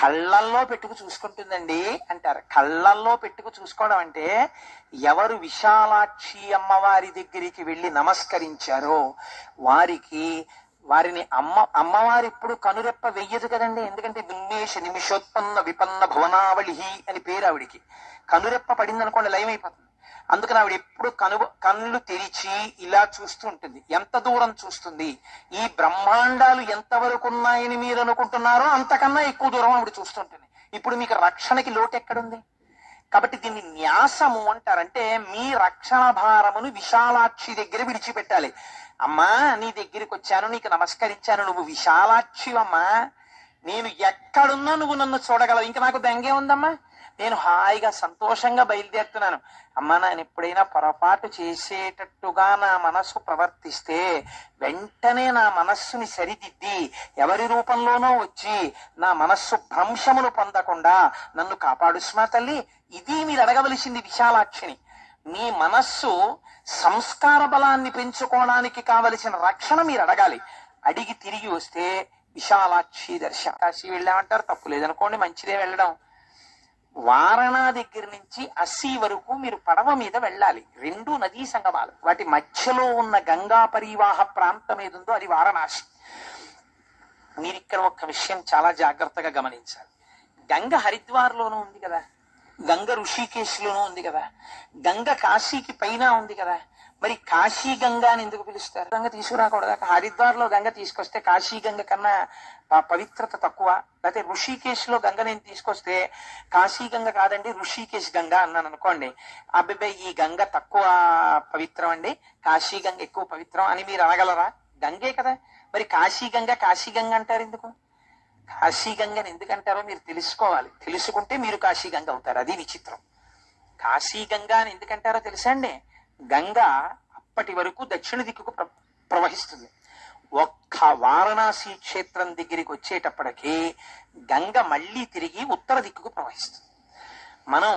కళ్ళల్లో పెట్టుకు చూసుకుంటుందండి అంటారు. కళ్ళల్లో పెట్టుకు చూసుకోవడం అంటే, ఎవరు విశాలాక్షి అమ్మవారి దగ్గరికి వెళ్ళి నమస్కరించారో వారిని అమ్మవారి ఇప్పుడు కనురెప్ప వెయ్యదు కదండి. ఎందుకంటే విన్నేష నిమిషోత్పన్న విపన్న భువనావళి అని పేరు ఆవిడికి. కనురెప్ప పడింది అనుకోండి లయమైపోతుంది. అందుకని ఆవిడ ఎప్పుడు కళ్ళు తెరిచి ఇలా చూస్తూ ఉంటుంది. ఎంత దూరం చూస్తుంది? ఈ బ్రహ్మాండాలు ఎంతవరకు ఉన్నాయని మీరు అనుకుంటున్నారో అంతకన్నా ఎక్కువ దూరం ఆవిడ చూస్తుంటుంది. ఇప్పుడు మీకు రక్షణకి లోటు ఎక్కడుంది? కాబట్టి దీన్ని న్యాసము అంటారంటే, మీ రక్షణ భారమును విశాలాక్షి దగ్గర విడిచిపెట్టాలి. అమ్మా నీ దగ్గరికి వచ్చాను, నీకు నమస్కరించాను, నువ్వు విశాలాక్షి అమ్మా, నేను ఎక్కడున్నా నువ్వు నన్ను చూడగలవు, ఇంకా నాకు బెంగే ఉందమ్మా, నేను హాయిగా సంతోషంగా బయలుదేరుతున్నాను. అమ్మా, నేను ఎప్పుడైనా పొరపాటు చేసేటట్టుగా నా మనస్సు ప్రవర్తిస్తే వెంటనే నా మనస్సుని సరిదిద్ది ఎవరి రూపంలోనో వచ్చి నా మనస్సు భ్రంశములు పొందకుండా నన్ను కాపాడు స్మా తల్లి. ఇది మీరు అడగవలసింది విశాలాక్షిని. మీ మనస్సు సంస్కార బలాన్ని పెంచుకోవడానికి కావలసిన రక్షణ మీరు అడగాలి. అడిగి తిరిగి వస్తే విశాలాక్షి దర్శనం. కాశీ వెళ్ళామంటారు, తప్పు లేదనుకోండి, మంచిదే వెళ్ళడం. వారణా దగ్గర నుంచి అస్సీ వరకు మీరు పడవ మీద వెళ్ళాలి. రెండు నదీ సంగమాలు, వాటి మధ్యలో ఉన్న గంగా పరివాహ ప్రాంతం ఏదుందో అది వారణాసి. మీరు ఇక్కడ ఒక్క విషయం చాలా జాగ్రత్తగా గమనించాలి. గంగ హరిద్వార్లోనూ ఉంది కదా, గంగ ఋషికేశ్ లోనూ ఉంది కదా, గంగ కాశీకి పైన ఉంది కదా. మరి కాశీ గంగా అని ఎందుకు పిలుస్తారు? గంగ తీసుకురాకూడదా? హరిద్వార్లో గంగ తీసుకొస్తే కాశీ గంగ కన్నా పవిత్రత తక్కువ? లేకపోతే ఋషికేశ్ లో గంగ నేను తీసుకొస్తే కాశీ గంగ కాదండి ఋషికేశ్ గంగ అన్నాను అనుకోండి, అబ్బాయి ఈ గంగ తక్కువ పవిత్రం అండి, కాశీ గంగ ఎక్కువ పవిత్రం అని మీరు అనగలరా? గంగే కదా. మరి కాశీ గంగ అంటారు ఎందుకు? కాశీ గంగని ఎందుకంటారో మీరు తెలుసుకోవాలి. తెలుసుకుంటే మీరు కాశీ గంగ అవుతారు. అది విచిత్రం. కాశీ గంగా అని ఎందుకంటారో తెలుసా అండి? గంగ అప్పటి వరకు దక్షిణ దిక్కుకు ప్రవహిస్తుంది. ఒక్క వారణాసి క్షేత్రం దగ్గరికి వచ్చేటప్పటికి గంగ మళ్ళీ తిరిగి ఉత్తర దిక్కుకు ప్రవహిస్తుంది. మనం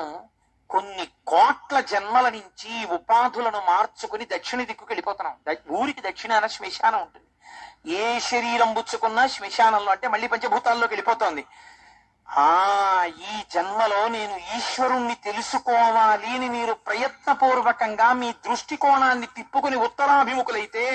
కొన్ని కోట్ల జన్మల నుంచి ఉపాధులను మార్చుకుని దక్షిణ దిక్కుకు వెళ్ళిపోతున్నాం. ఊరికి దక్షిణాన శ్మశానం ఉంటుంది. ఏ శరీరం పుచ్చుకున్నా శ్మశానంలో, అంటే మళ్ళీ పంచభూతాల్లోకి వెళ్ళిపోతోంది. ఈ జన్మలో నేను ఈశ్వరుణ్ణి తెలుసుకోవాలి అని మీరు ప్రయత్నపూర్వకంగా మీ దృష్టికోణాన్ని తిప్పుకుని ఉత్తరాభిముఖులైతే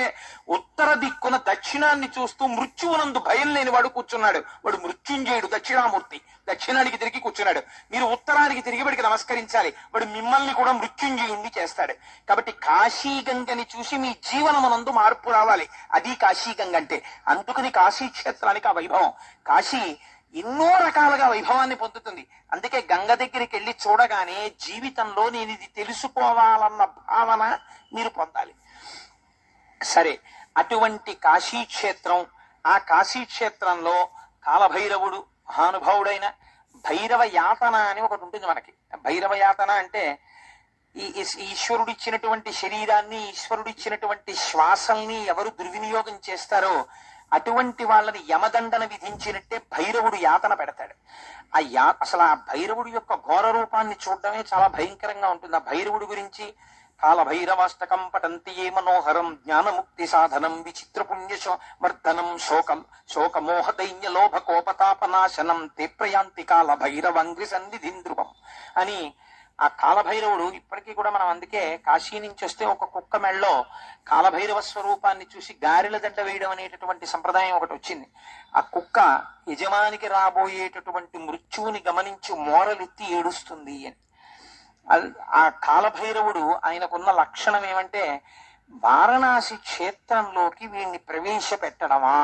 ఉత్తర దిక్కున దక్షిణాన్ని చూస్తూ మృత్యువునందు భయం లేని వాడు కూర్చున్నాడు. వాడు మృత్యుంజయుడు, దక్షిణామూర్తి. దక్షిణానికి తిరిగి కూర్చున్నాడు. మీరు ఉత్తరానికి తిరిగి వాడికి నమస్కరించాలి. వాడు మిమ్మల్ని కూడా మృత్యుంజయుణ్ణి చేస్తాడు. కాబట్టి కాశీగంగని చూసి మీ జీవనమునందు మార్పు రావాలి. అది కాశీగంగ అంటే. అందుకని కాశీ క్షేత్రానికి ఆ వైభవం. కాశీ ఎన్నో రకాలుగా వైభవాన్ని పొందుతుంది. అందుకే గంగ దగ్గరికి వెళ్ళి చూడగానే జీవితంలో నేను ఇది తెలుసుకోవాలన్న భావన మీరు పొందాలి. సరే, అటువంటి కాశీక్షేత్రం, ఆ కాశీక్షేత్రంలో కాలభైరవుడు మహానుభావుడైన భైరవ యాతన అని ఒకటి ఉంటుంది మనకి. భైరవ యాతన అంటే ఈ ఈశ్వరుడిచ్చినటువంటి శరీరాన్ని, ఈశ్వరుడిచ్చినటువంటి శ్వాసల్ని ఎవరు దుర్వినియోగం చేస్తారో అటువంటి వాళ్ళని యమదండన విధించినట్టే భైరవుడు యాతన పెడతాడు. అసలు ఆ భైరవుడి యొక్క ఘోర రూపాన్ని చూడడమే చాలా భయంకరంగా ఉంటుంది. ఆ భైరవుడి గురించి కాలభైరవాష్టకం పఠంతి ఏ మనోహరం జ్ఞానముక్తి సాధనం విచిత్ర పుణ్యవర్ధనం శోకమోహ దైన్య లోభ కోపతాపనాశనం te ప్రయాంతి కాల భైరవంగ్రి సన్నిధిం ధ్రువం అని ఆ కాలభైరవుడు ఇప్పటికీ కూడా మనం అందుకే కాశీ నుంచి వస్తే ఒక కుక్క మెళ్ళలో కాలభైరవ స్వరూపాన్ని చూసి గారెల దండ వేయడం అనేటటువంటి సంప్రదాయం ఒకటి వచ్చింది. ఆ కుక్క యజమానికి రాబోయేటటువంటి మృత్యువుని గమనించి మోరలెత్తి ఏడుస్తుంది అని. ఆ కాలభైరవుడు ఆయనకున్న లక్షణం ఏమంటే వారణాసి క్షేత్రంలోకి వీడిని ప్రవేశపెట్టడమా,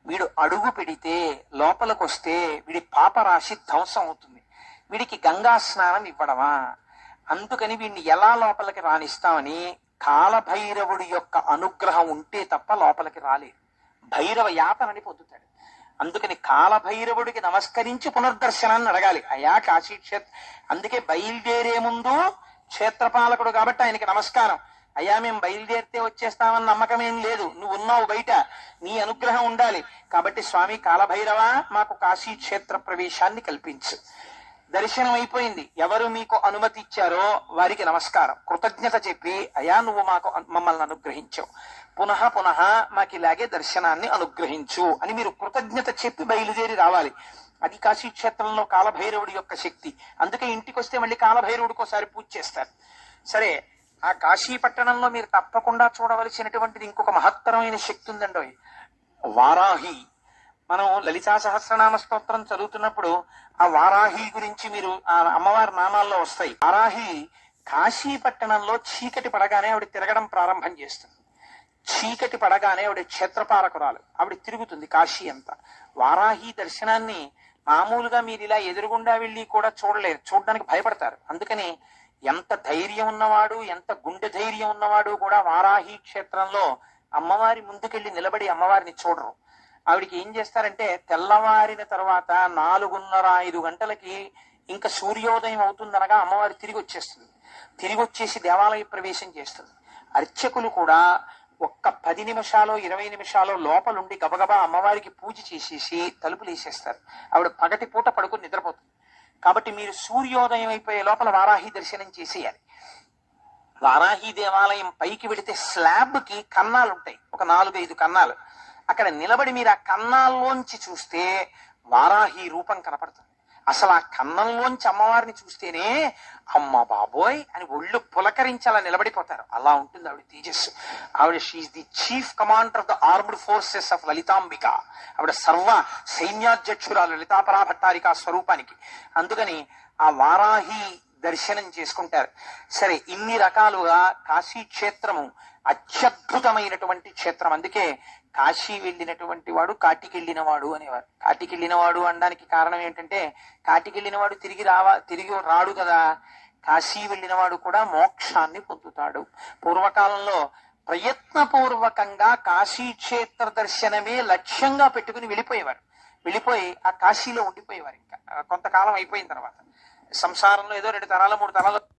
వీడు అడుగు పెడితే లోపలికి వస్తే వీడి పాపరాశి ధ్వంసం అవుతుంది, వీడికి గంగా స్నానం ఇవ్వడమా, అందుకని వీడిని ఎలా లోపలికి రాణిస్తామని కాలభైరవుడి యొక్క అనుగ్రహం ఉంటే తప్ప లోపలికి రాలేదు. భైరవ యాతనని పొందుతాడు. అందుకని కాలభైరవుడికి నమస్కరించి పునర్దర్శనాన్ని అడగాలి. అయా కాశీ అందుకే బయలుదేరే ముందు క్షేత్రపాలకుడు కాబట్టి ఆయనకి నమస్కారం. అయ్యా మేము బయలుదేరితే వచ్చేస్తామని నమ్మకం ఏం లేదు, నువ్వు ఉన్నావు బయట, నీ అనుగ్రహం ఉండాలి. కాబట్టి స్వామి కాలభైరవ మాకు కాశీ క్షేత్ర ప్రవేశాన్ని కల్పించు. దర్శనం అయిపోయింది, ఎవరు మీకు అనుమతి ఇచ్చారో వారికి నమస్కారం, కృతజ్ఞత చెప్పి అయ్యా నువ్వు మమ్మల్ని అనుగ్రహించావు, పునః పునః మాకు ఇలాగే దర్శనాన్ని అనుగ్రహించు అని మీరు కృతజ్ఞత చెప్పి బయలుదేరి రావాలి. అది కాశీక్షేత్రంలో కాలభైరవుడి యొక్క శక్తి. అందుకే ఇంటికి వస్తే మళ్ళీ కాలభైరవుడికి ఒకసారి పూజ చేస్తారు. సరే, ఆ కాశీ పట్టణంలో మీరు తప్పకుండా చూడవలసినటువంటిది ఇంకొక మహత్తరమైన శక్తి ఉందండి, వారాహి. మనం లలితా సహస్రనామ స్తోత్రం చదువుతున్నప్పుడు ఆ వారాహి గురించి మీరు ఆ అమ్మవారి నామాల్లో వస్తాయి. వారాహి కాశీ పట్టణంలో చీకటి పడగానే ఆవిడ తిరగడం ప్రారంభం చేస్తుంది. చీకటి పడగానే ఆవిడ క్షేత్రపాలకురాలు, ఆవిడ తిరుగుతుంది కాశీ అంతా. వారాహి దర్శనాన్ని మామూలుగా మీరు ఇలా ఎదురుగుండా వెళ్ళి కూడా చూడలేరు, చూడడానికి భయపడతారు. అందుకని ఎంత ధైర్యం ఉన్నవాడు, ఎంత గుండె ధైర్యం ఉన్నవాడు కూడా వారాహి క్షేత్రంలో అమ్మవారి ముందుకెళ్ళి నిలబడి అమ్మవారిని చూడరు. ఆవిడికి ఏం చేస్తారంటే తెల్లవారిన తర్వాత 4:30-5 గంటలకి ఇంకా సూర్యోదయం అవుతుందనగా అమ్మవారు తిరిగి వచ్చేస్తుంది. తిరిగి వచ్చేసి దేవాలయ ప్రవేశం చేస్తుంది. అర్చకులు కూడా ఒక్క 10 నిమిషాలు 20 నిమిషాలు లోపలుండి గబగబా అమ్మవారికి పూజ చేసేసి తలుపులు వేసేస్తారు. ఆవిడ పగటి పూట పడుకుని నిద్రపోతుంది. కాబట్టి మీరు సూర్యోదయం అయిపోయే లోపల వారాహి దర్శనం చేసేయాలి. వారాహి దేవాలయం పైకి వెళితే స్లాబ్ కి కన్నాలు ఉంటాయి, ఒక 4-5 కన్నాలు. అక్కడ నిలబడి మీరు ఆ కన్నాల్లోంచి చూస్తే వారాహి రూపం కనపడుతుంది. అసలు ఆ కన్నంలోంచి అమ్మవారిని చూస్తేనే అమ్మ బాబోయ్ అని ఒళ్ళు పులకరించాల నిలబడిపోతారు. అలా ఉంటుంది ఆవిడ తేజస్సు. ఆవిడ she the chief commander of the armed forces of Lalithambika. ఆవిడ సర్వ సైన్యాధ్యక్షురాలు లలితాపరా భట్టారిక స్వరూపానికి. అందుకని ఆ వారాహి దర్శనం చేసుకుంటారు. సరే, ఇన్ని రకాలుగా కాశీ క్షేత్రము అత్యద్భుతమైనటువంటి క్షేత్రం. అందుకే కాశీ వెళ్ళినటువంటి వాడు కాటికెళ్ళిన వాడు అనేవారు. కాటికెళ్ళిన వాడు అనడానికి కారణం ఏంటంటే కాటికెళ్ళిన వాడు తిరిగి రాడు కదా. కాశీ వెళ్ళిన వాడు కూడా మోక్షాన్ని పొందుతాడు. పూర్వకాలంలో ప్రయత్నపూర్వకంగా కాశీ క్షేత్ర దర్శనమే లక్ష్యంగా పెట్టుకుని వెళ్ళిపోయేవారు. వెళ్ళిపోయి ఆ కాశీలో ఉండిపోయేవారు. ఇంకా కొంతకాలం అయిపోయిన తర్వాత సంసారంలో ఏదో 2 తరాలు 3 తరాలు